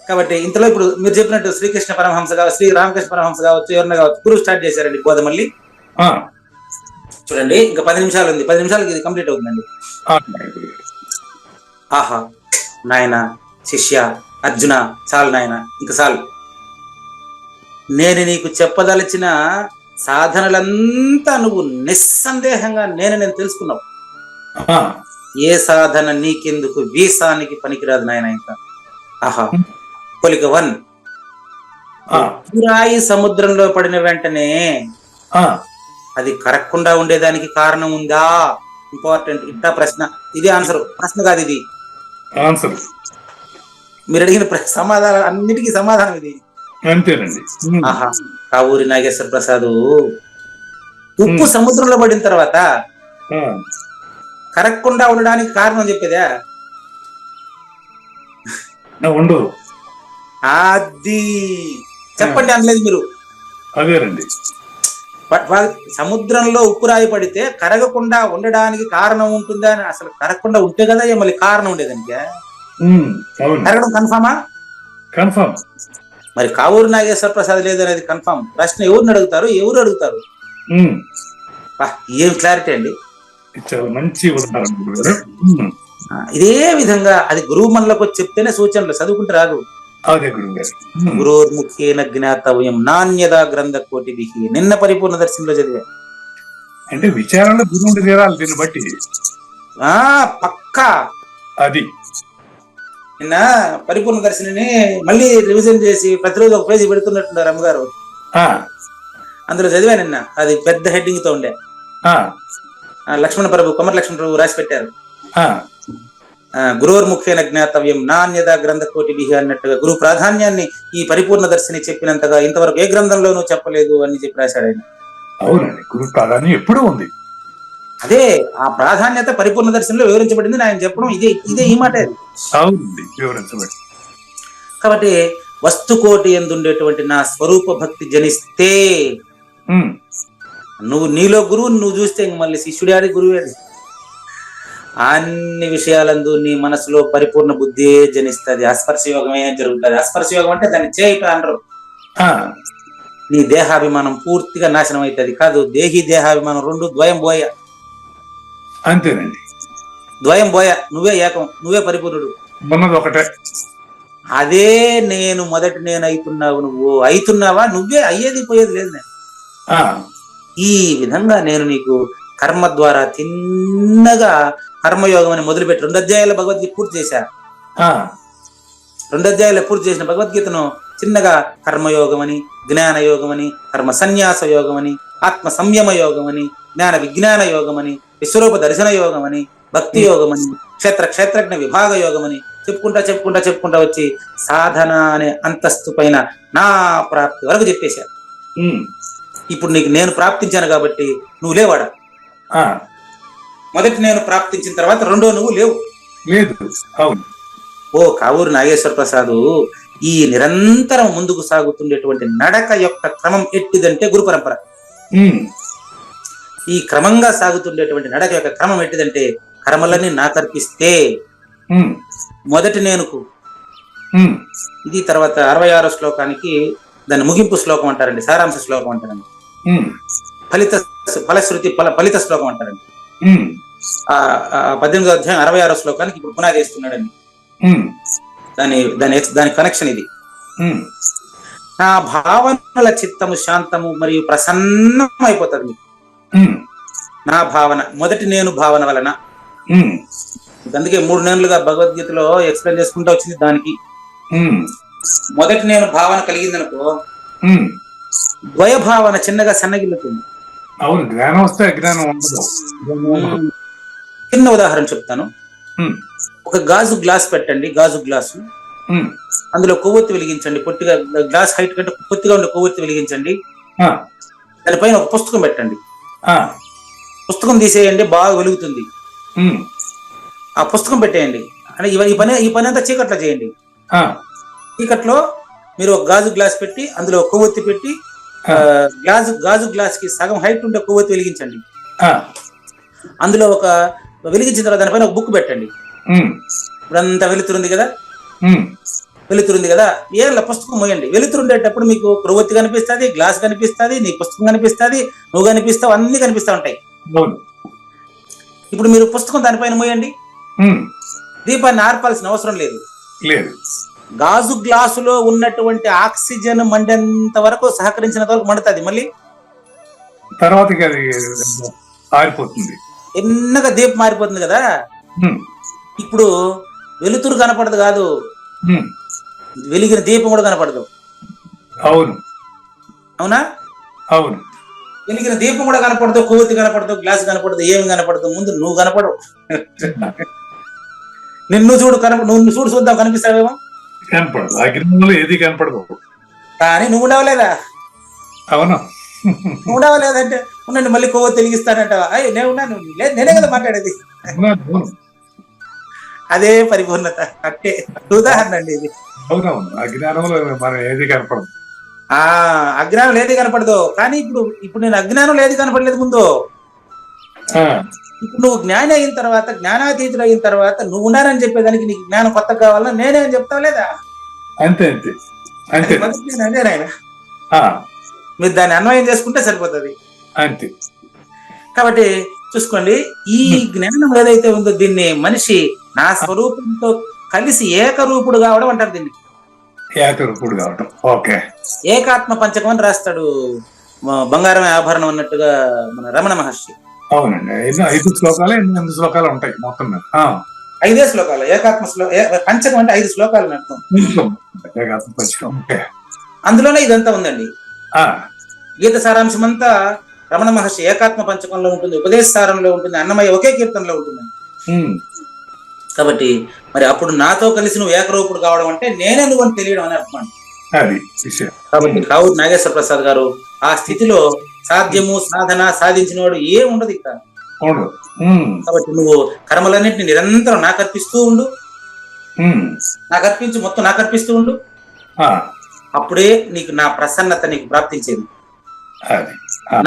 కాబట్టి ఇంతలో ఇప్పుడు మీరు చెప్పినట్టు శ్రీకృష్ణ పరమహంస కావచ్చు, శ్రీ రామకృష్ణ పరమహంస కావచ్చు, ఎవరైనా కావచ్చు, గురువు స్టార్ట్ చేశారండి బోధ. మళ్ళీ చూడండి, ఇంకా 10 నిమిషాలు ఉంది, 10 నిమిషాలకి ఇది కంప్లీట్ అవుతుందండి. ఆహా నాయన, శిష్య, అర్జున, చాలు నాయన, ఇంక చాలు. నేను నీకు చెప్పదలిచిన సాధనలంతా నువ్వు నిస్సందేహంగా నేను తెలుసుకున్నావు. ఏ సాధన నీకెందుకు, వీసానికి పనికిరాదు నాయన. ఇంకా ఆహా కొలిక 1, రాయి సముద్రంలో పడిన వెంటనే అది కరగకుండా ఉండేదానికి కారణం ఉందా? ఇంపార్టెంట్. ఇట్టా ప్రశ్న, ఇది ఆన్సర్, ప్రశ్న కాదు ఇది ఆన్సర్. మీరు అడిగిన సమాధానం అన్నిటికీ సమాధానం ఇది. అంతేనండి. ఆహా కావూరి నాగేశ్వర ప్రసాద్, ఉప్పు సముద్రంలో పడిన తర్వాత కరగకుండా ఉండడానికి కారణం చెప్పేదా? ఉండదు. అది చెప్పండి అనలేదు మీరు. అదేనండి. సముద్రంలో ఉప్పు రాయి పడితే కరగకుండా ఉండడానికి కారణం ఉంటుందా అని, అసలు కరగకుండా ఉంటే కదా మళ్ళీ కారణం ఉండేదానికి. కరగడం కన్ఫామా? కన్ఫామ్. మరి కావూరు నాగేశ్వర ప్రసాద్ లేదనేది కన్ఫామ్. ప్రశ్న ఎవరిని అడుగుతారు, ఎవరు అడుగుతారు? ఏం క్లారిటీ అండి. చాలా మంచి ఉదాహరణ. ఇదే విధంగా అది గురువు మనలోకి వచ్చి చెప్తేనే సూచనలు, చదువుకుంటే రాదు. గురోర్ముఖేన జ్ఞాతవ్యం నాణ్యదా గ్రంథ కోటి బిహి. నిన్న పరిపూర్ణ దర్శనంలో చదివా. అంటే విచారణలో గురువుని తీరాలి దీన్ని బట్టి. పక్కా. అది నిన్న పరిపూర్ణ దర్శనిని మళ్ళీ రివిజన్ చేసి ప్రతిరోజు ఒక పేజీ పెడుతున్నట్టున్నారు అమ్మగారు. అందులో చదివా నిన్న, అది పెద్ద హెడ్డింగ్ తో ఉండే. లక్ష్మణ ప్రభు, కొమర లక్ష్మణ ప్రభు రాసి పెట్టారు. గురోర్ముఖేన జ్ఞాతవ్యం నాణ్యత గ్రంథ కోటి బిహి అన్నట్టుగా గురువు ప్రాధాన్యాన్ని ఈ పరిపూర్ణ దర్శని చెప్పినంతగా ఇంతవరకు ఏ గ్రంథంలోనూ చెప్పలేదు అని చెప్పి రాశాడు ఆయన. అవునండి, గురు ప్రాధాన్యం ఎప్పుడూ ఉంది. అదే ఆ ప్రాధాన్యత పరిపూర్ణ దర్శనంలో వివరించబడింది. ఆయన చెప్పడం ఇదే ఈ మాట. అవునండి, వివరించబడి. కాబట్టి వస్తుకోటి ఎందుండేటువంటి నా స్వరూప భక్తి జనిస్తే, నువ్వు నీలో గురువు నువ్వు చూస్తే మళ్ళీ శిష్యుడి గురువే. అన్ని విషయాలందు నీ మనసులో పరిపూర్ణ బుద్ధి జనిస్తుంది. అస్పర్శ యోగమే జరుగుతుంది. అస్పర్శ యోగం అంటే దాన్ని చేయట అనరు. నీ దేహాభిమానం పూర్తిగా నాశనం అవుతుంది. కాదు, దేహి దేహాభిమానం రెండు ద్వయం బోయ. అంతేనండి, ద్వయం బోయ. నువ్వే ఏకం, నువ్వే పరిపూర్ణుడు. ఉన్నది ఒకటే. అదే నేను మొదటి నేను అవుతున్నావు. నువ్వు అవుతున్నావా? నువ్వే అయ్యేది పోయేది లేదు. నేను ఈ విధంగా నేను నీకు కర్మ ద్వారా తిన్నగా కర్మయోగం అని మొదలుపెట్టి 2 అధ్యాయాల భగవద్గీత పూర్తి చేశా. 2 అధ్యాయాలు పూర్తి చేసిన భగవద్గీతను చిన్నగా కర్మయోగం అని, జ్ఞాన యోగం అని, కర్మ సన్యాస యోగం అని, ఆత్మ సంయమ యోగం అని, జ్ఞాన విజ్ఞాన యోగం అని, విశ్వరూప దర్శన యోగం అని, భక్తి యోగం అని, క్షేత్రజ్ఞ విభాగ యోగం అని చెప్పుకుంటా వచ్చి సాధన అనే అంతస్తు పైన నా ప్రాప్తి వరకు చెప్పేశా. ఇప్పుడు నీకు నేను ప్రాప్తించాను కాబట్టి నువ్వు లేవాడా. మొదటి నేను ప్రాప్తించిన తర్వాత రెండో నువ్వు లేవు. లేదు. అవును. ఓ కావూరు నాగేశ్వర ప్రసాద్, ఈ నిరంతరం ముందుకు సాగుతుండేటువంటి నడక యొక్క క్రమం ఎట్టిదంటే గురు పరంపర. ఉమ్, ఈ క్రమంగా సాగుతుండేటువంటి నడక యొక్క క్రమం ఎట్టిదంటే కర్మలన్నీ నాకర్పిస్తే ఉమ్, మొదటి నేనుకు ఉమ్, ఇది. తర్వాత 66 శ్లోకానికి దాన్ని ముగింపు శ్లోకం అంటారండి, సారాంశ శ్లోకం అంటారండి, ఉమ్, ఫలశ్రుతి ఫలిత శ్లోకం అంటారండి. ఉమ్, 18వ అధ్యాయం 66 శ్లోకానికి ఇప్పుడు పునాది వేస్తున్నాడండి. ఉమ్, దాని కనెక్షన్ ఇది. ఉమ్, నా భావనల చిత్తము శాంతము మరియు ప్రసన్నం అయిపోతుంది మీకు. ఉమ్, నా భావన, మొదటి నేను భావన వలన. ఉమ్, అందుకే 3 నేనులుగా భగవద్గీతలో ఎక్స్ప్లెయిన్ చేసుకుంటూ వచ్చింది దానికి. ఉమ్, మొదటి నేను భావన కలిగిందనుకో ఉమ్. ద్వయ భావన చిన్నగా సన్నగిల్లుతుంది. అవును, జ్ఞానం వస్తే అజ్ఞానం ఉండదు. చిన్న ఉదాహరణ చెప్తాను. ఉమ్, ఒక గాజు గ్లాస్ పెట్టండి, గాజు గ్లాసు, ఉమ్, అందులో కొవ్వొత్తి వెలిగించండి. పొట్టిగా గ్లాస్ హైట్ కంటే పొత్తిగా ఉండే కొవ్వొత్తి వెలిగించండి. ఆ, దానిపైన ఒక పుస్తకం పెట్టండి, ఆ, పుస్తకం తీసేయండి, బాగా వెలుగుతుంది. ఉమ్, ఆ పుస్తకం పెట్టేయండి. అంటే ఈ పని అంతా చీకట్లో చేయండి. ఆ, చీకట్లో మీరు ఒక గాజు గ్లాస్ పెట్టి అందులో కొవ్వొత్తి పెట్టి గాజు గ్లాస్ కి సగం హైట్ ఉండే కొవ్వొత్తి వెలిగించండి. ఆ, అందులో ఒక వెలిగించిన తర్వాత దానిపైన ఒక బుక్ పెట్టండి. ఉమ్, ఇప్పుడంతా వెలుతురుంది కదా, ఉమ్, వెలుతురుంది కదా, ఏళ్ళ పుస్తకం మోయండి. వెలుతురుండేటప్పుడు మీకు కొవ్వొత్తి కనిపిస్తుంది, గ్లాస్ కనిపిస్తుంది, నీ పుస్తకం కనిపిస్తుంది, నువ్వు కనిపిస్తావు, అన్ని కనిపిస్తూ ఉంటాయి. అవును. ఇప్పుడు మీరు పుస్తకం దానిపైన మోయండి. ఉమ్, దీపాన్ని ఆర్పాల్సిన అవసరం లేదు. లేదు. గాజు గ్లాసులో ఉన్నటువంటి ఆక్సిజన్ మండేంత వరకు, సహకరించినంత వరకు మండుతుంది. మళ్ళీ తర్వాతకి అది ఆరిపోతుంది. ఎన్నగా దీపం మారిపోతుంది కదా. ఉమ్, ఇప్పుడు వెలుతురు కనపడదు కాదు, ఉమ్, వెలిగిన దీపం కూడా కనపడదు. అవును. అవునా? అవును. వెలిగిన దీపం కూడా కనపడదు, కొవ్వొత్తి కనపడదు, గ్లాస్ కనపడదు, ఏమి కనపడదు. ముందు నువ్వు కనపడవు. నిన్ను చూడు నువ్వు చూద్దాం, కనిపిస్తావేమో, కనపడదు. అగ్నిలో ఏది కనపడదు. కానీ నువ్వు ఉండవలేదా? అవును. నువ్వు ఉండవలేదంటే ఉండండి, మళ్ళీ కొవ్వొత్తి వెలిగిస్తానంటావా? అయ్యి నేను ఉన్నాను, నేనే కదా మాట్లాడేది. అవును. అదే పరిపూర్ణత. అట్టే ఉదాహరణ అండి ఇది. అవునవును. అజ్ఞానంలో మనం ఏది కనపడదు. అజ్ఞానం ఏది కనపడదు. కానీ ఇప్పుడు నేను అజ్ఞానం ఏది కనపడలేదు ముందు. ఇప్పుడు నువ్వు జ్ఞాని అయిన తర్వాత, జ్ఞానాతీతుడు అయిన తర్వాత, నువ్వు ఉన్నానని చెప్పేదానికి నీకు జ్ఞానం కొత్త కావాలన్నా నేనే అని చెప్తావు లేదా? అంతే అంతే అంతే. అదే నాయన, మీరు దాన్ని అన్వయం చేసుకుంటే సరిపోతుంది. అంతే. కాబట్టి చూసుకోండి, ఈ జ్ఞానం ఏదైతే ఉందో దీన్ని మనిషి నా స్వరూపంతో కలిసి ఏకరూపుడు కావడం అంటారు. దీన్ని ఏకరూపుడు కావడం. ఓకే. ఏకాత్మ పంచకం అని రాస్తాడు, బంగారం ఆభరణం అన్నట్టుగా మన రమణ మహర్షి. అవునండి. 5 శ్లోకాలు 8 శ్లోకాలు ఉంటాయి మొత్తం మీద. 5 శ్లోకాలు. ఏకాత్మ పంచకం అంటే 5 శ్లోకాలు అర్థం. ఏకాత్మ పంచకం. అందులోనే ఇదంతా ఉందండి. గీత సారాంశం అంతా రమణ మహర్షి ఏకాత్మ పంచకంలో ఉంటుంది, ఉపదేశ సారంలో ఉంటుంది, అన్నమయ్య ఒకే కీర్తనలో ఉంటుందండి. కాబట్టి మరి అప్పుడు నాతో కలిసి నువ్వు ఏకరూపుడు కావడం అంటే నేనే నువ్వు అని తెలియడం అని అర్థం. కాబట్టి కావూరు నాగేశ్వర ప్రసాద్ గారు ఆ స్థితిలో సాధ్యము సాధన సాధించినవాడు ఏం ఉండదు ఇక్కడ. కాబట్టి నువ్వు కర్మలన్నింటినీ నిరంతరం నాకు అర్పిస్తూ ఉండు, నాకు అర్పించు, మొత్తం నాకు అర్పిస్తూ ఉండు. అప్పుడే నీకు నా ప్రసన్నత నీకు ప్రాప్తించేది.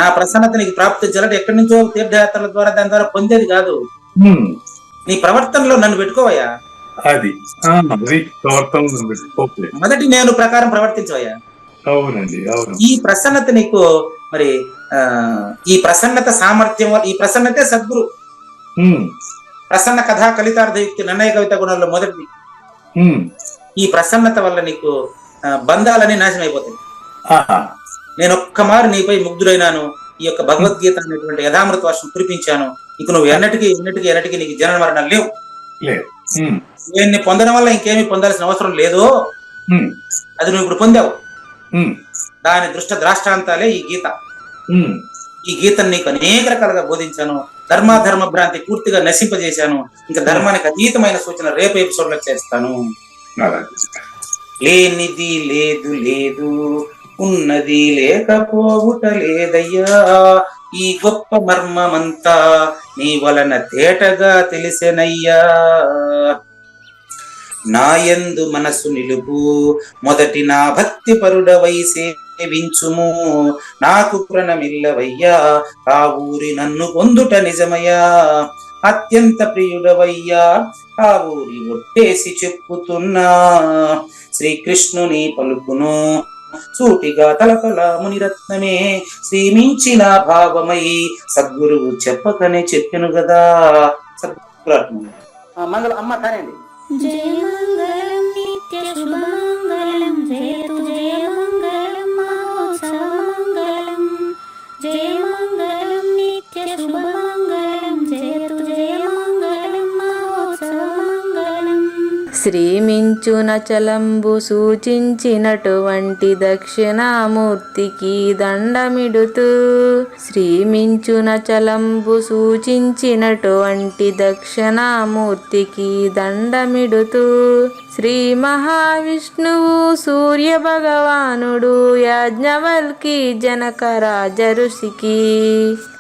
నా ప్రసన్నత నీకు ప్రాప్తించాలంటే ఎక్కడి నుంచో తీర్థయాత్రల ద్వారా దాని ద్వారా పొందేది కాదు. నీ ప్రవర్తనలో నన్ను పెట్టుకోవయ్యా. మొదటి నేను ప్రకారం ప్రవర్తించవయ్యా. అవునండి. అవును. ఈ ప్రసన్నత నీకు మరి ఈ ప్రసన్నత సామర్థ్యం, ఈ ప్రసన్నతే సద్గురు. ప్రసన్న కథా కలితార్థయుక్తి నిర్ణయ కవిత గుణంలో మొదటిది. ఈ ప్రసన్నత వల్ల నీకు బంధాలన్నీ నాశనం అయిపోతాయి. నేను ఒక్క మారు నీపై ముగ్ధులైనాను, ఈ యొక్క భగవద్గీత అనేటువంటి యథామృత వర్షం కురిపించాను. ఇక నువ్వు ఎన్నటికీ నీకు జనన మరణాలు లేవు. నేను పొందడం వల్ల ఇంకేమీ పొందాల్సిన అవసరం లేదు. అది నువ్వు ఇప్పుడు పొందావు. దాని ద్రాష్టాంతాలే ఈ గీత. ఈ గీతను నీకు అనేక రకాలుగా బోధించాను. ధర్మ భ్రాంతి పూర్తిగా నశింపజేశాను. ఇంకా ధర్మానికి అతీతమైన సూచన రేపు ఎపిసోడ్ లో చేస్తాను. లేనిది లేదు లేదు, ఉన్నది లేకపోవుట లేదయ్యా, ఈ గొప్ప మర్మమంతా నీ వలన తేటగా తెలిసెనయ్యా. నాయందు మనసు నిలుపు, మొదటి నా భక్తి పరుడవై సేవించుము. నాకు ప్రణమిల్లవయ్యా, ఆ ఊరి నన్ను పొందుట నిజమయ్యా. అత్యంత ప్రియుడవయ్యా, ఆ ఊరి ఒట్టేసి చెప్పుతున్నా. శ్రీకృష్ణుని పలుకును సూటిగా తలతల మునిరత్నమే శ్రీమించిన భావమై సద్గురువు చెప్పకనే చెప్పెను గదా. సద్గురు మంగళం అమ్మ కానండి. జయ మంగళం నిత్య శుభమంగళం జయతు జయ మంగళం మహోత్సవ మంగళం. జయ మంగళం నిత్య శుభమంగళం జయతు జయ మంగళం మహోత్సవ మంగళం. శ్రీమించున చలంబు సూచించినటువంటి దక్షిణామూర్తికి దండమిడుతూ, శ్రీమించున చలంబు సూచించినటువంటి దక్షిణామూర్తికి దండమిడుతూ, శ్రీ మహావిష్ణువు సూర్య భగవానుడు యాజ్ఞవల్కి జనక రాజ ఋషికి.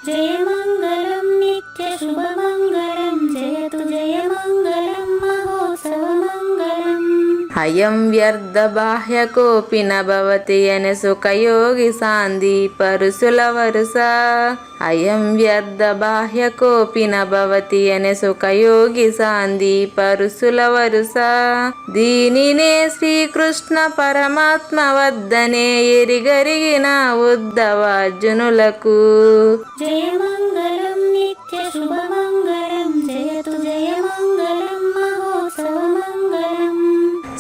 జయ మంగళం నిత్య శుభమంగళం జయతు జయ మంగళం మహోత్సవ మంగళం. అయం వ్యర్థ బాహ్య కోపిన భవతి అనే సుఖయోగి సాంది పరుసుల వరుస. అయం వ్యర్థ బాహ్య కోపిన భవతి అనే సుఖయోగి సాంది పరుసుల వరుస. దీనినే శ్రీకృష్ణ పరమాత్మ వద్దనే ఎరిగరిగిన ఉద్ధవార్జునులకు. జయ మంగళం నిత్య శుభమంగళం జయతు జయ మంగళం మహోత్సవ మంగళం.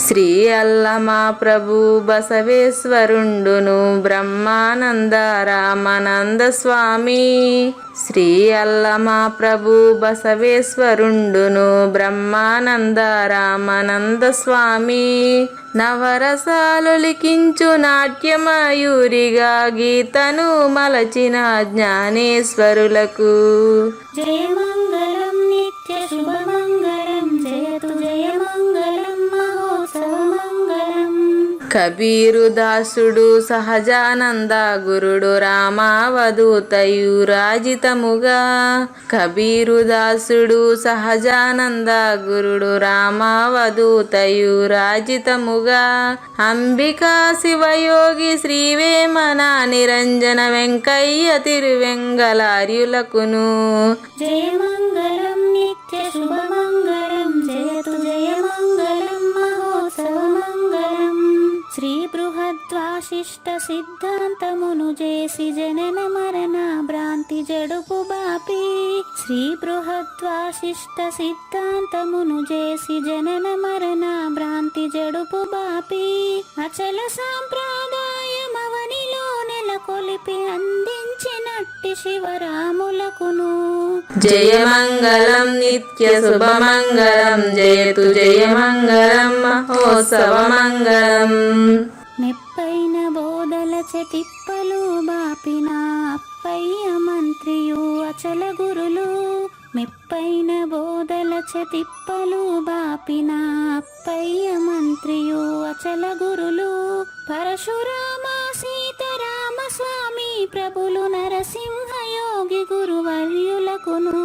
శ్రీ అల్లమా ప్రభు బసవేశ్వరుండును బ్రహ్మానంద రామానంద స్వామి. శ్రీ అల్లమా ప్రభు బసవేశ్వరుండును బ్రహ్మానంద రామానంద స్వామి. నవరసాలు లిఖించు నాట్యమయూరిగా గీతను మలచిన జ్ఞానేశ్వరులకు. జయ మంగళం నిత్య శుభమంగళం జయతు జయ మంగళం మహోత్సవ మంగళం. కబీరు దాసుడు సహజానంద గురుడు రామావధూతయు రాజితముగా. కబీరు దాసుడు సహజానంద గురుడు రామావధూతయు రాజితముగా. అంబికా శివయోగి శ్రీవేమన నిరంజన వెంకయ్య తిరువెంగళార్యులకును. జయ మంగళం నిత్య శుభమంగళం జయతు జయ మంగళం మహోత్సవ మంగళం. శ్రీ బృహద్వాశిష్ట సిద్ధాంతమును చేసి జనన మరణ భ్రాంతి జడుపు బాపి. శ్రీ బృహద్వాశిష్ట సిద్ధాంతమును చేసి జనన మరణ భ్రాంతి జడుపు బాపి. అచల సాంప్రదాయమవనిలో నెలకొలిపి అందించినట్టి శివరాములకును. జయ మంగళం నిత్య శుభమంగళం జయతు జయ మంగళం మహోత్సవ మంగళం. మెప్పైన బోధల చెతిప్పలు బాపిన అప్పయ్య మంత్రియు అచల గురులు. మెప్పైన బోధల చెతిప్పలు బాపిన అప్పయ్య మంత్రియు అచల గురులు. పరశురామ సీతారామ స్వామి ప్రభులు నరసింహ యోగి గురువర్యులకును.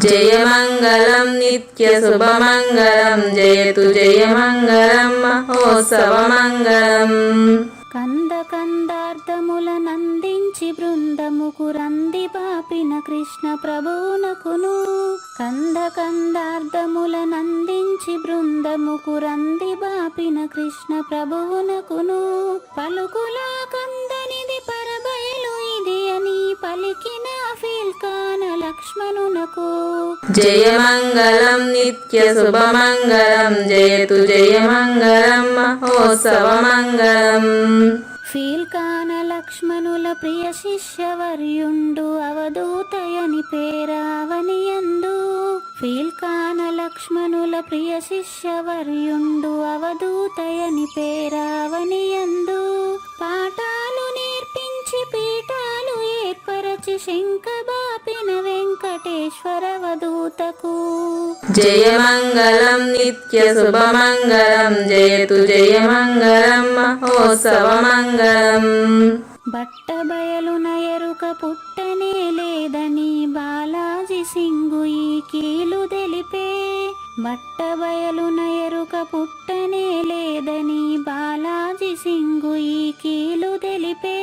జయ మంగళం నిత్య శుభమంగళం జయతు జయ మంగళం మహోత్సవ మంగళం. కంద కందార్థముల నందించి బృందముకు రంది బాపిన కృష్ణ ప్రభువునకును. కంద కందార్థముల నందించి బృందముకు రంది బాపిన కృష్ణ ప్రభువునకును. పలుకులా కందనిది పరబయలు ఇది అని పలికిన ఫీల్కాన లక్ష్మణునకు. జయ మంగళం నిత్య శుభమంగళం జయతు జయ మంగళం మహోత్సవ మంగళం. ఫీల్కాన లక్ష్మణుల ప్రియ శిష్యవర్యుండు అవధూతయని పేరావనియందు. ఫీల్కాన లక్ష్మణుల ప్రియ శిష్యవర్యుండు అవధూతయని పేరావనియందు. పాఠాలు నేర్పించి పీఠాలు ఏర్పరచి శంఖబాపిన వెంకటేశ్వర వధూతకు. జయ మంగళం నిత్య శుభమంగళం జయతు జయ మంగళం మహోత్సవ మంగళం. బట్ట బయలున ఎరుక పుట్టనేలే లేదని బాలాజీ సింగు ఈ కీలు తెలిపే బట్టబయలున ఎరుక పుట్టనే లేదని బాలాజీ సింగు ఈ కీలు తెలిపే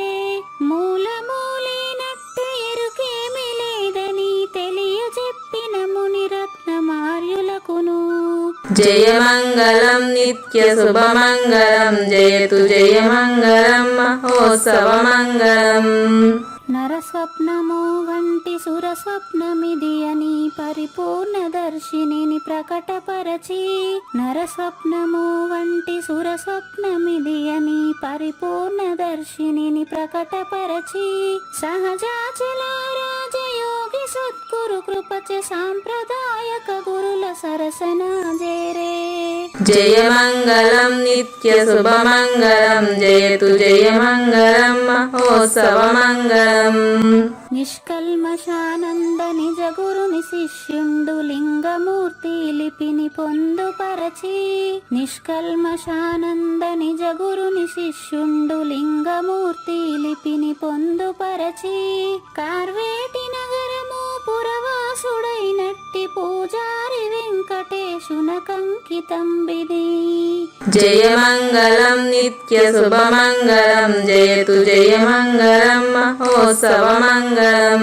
మూలమూలినట్టు ఎరుకేమి లేదని తెలియజెప్పిన మునిరత్నమార్యులకును జయమంగళం నిత్య శుభమంగళం జయతు జయమంగళం మహోత్సవమంగళం. నరస్వప్నము వంటి సురస్వప్నమిది అని పరిపూర్ణ దర్శినిని ప్రకటపరచి నరస్వప్నము వంటి సురస్వప్నమిది అని పరిపూర్ణ దర్శినిని ప్రకటపరచి సహజాచల రాజయోగి సద్గురు కృపచ సాంప్రదాయక గురుల సరసన జేరే జయమంగళం నిత్య శుభమంగళం జయతు జయమంగళం మహోత్సవమంగళం. నిష్కల్మషానంద నిజ గురుని శిష్యుండు లింగమూర్తి లిపిని పొందుపరచి నిష్కల్మషానంద నిజ గురుని శిష్యుండు లింగమూర్తి లిపిని పొందుపరచి కార్వేటి నగరము పురవాసుడైనట్టి పూజారి వెంకటేశునకంకితం బిది జయమంగళం నిత్య శుభమంగళం జయతు జయమంగళం మహోత్సవమంగళం.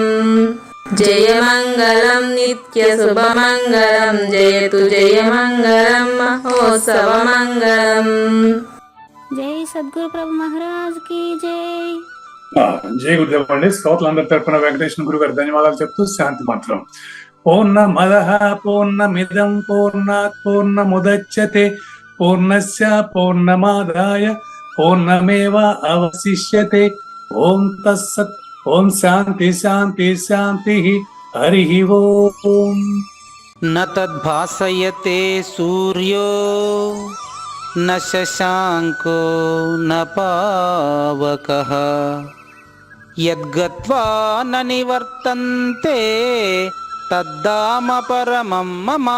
జయమంగళం నిత్య శుభమంగళం జయతు జయమంగళం మహోత్సవమంగళం. జై సద్గురు ప్రభు మహారాజ్ కి జై. జై గురుదేవ్ అండి. శ్రోతలందరి తరపున వెంకటేశ్వర గురువు గారు ధన్యవాదాలు చెప్తూ శాంతి మంత్రం. పూర్ణమదః పూర్ణమిదం పూర్ణాత్ పూర్ణముదచ్యతే పూర్ణస్య పూర్ణమాదాయ పూర్ణమేవ అవశిష్యతే. ఓం తత్సత్. ఓం శాంతి శాంతి శాంతి. హరి ఓం. న తద్భాసయతే సూర్యో న శశాంకో న పావకః యద్గత్వా న నివర్తంతే తద్ధామ పరమం మమ.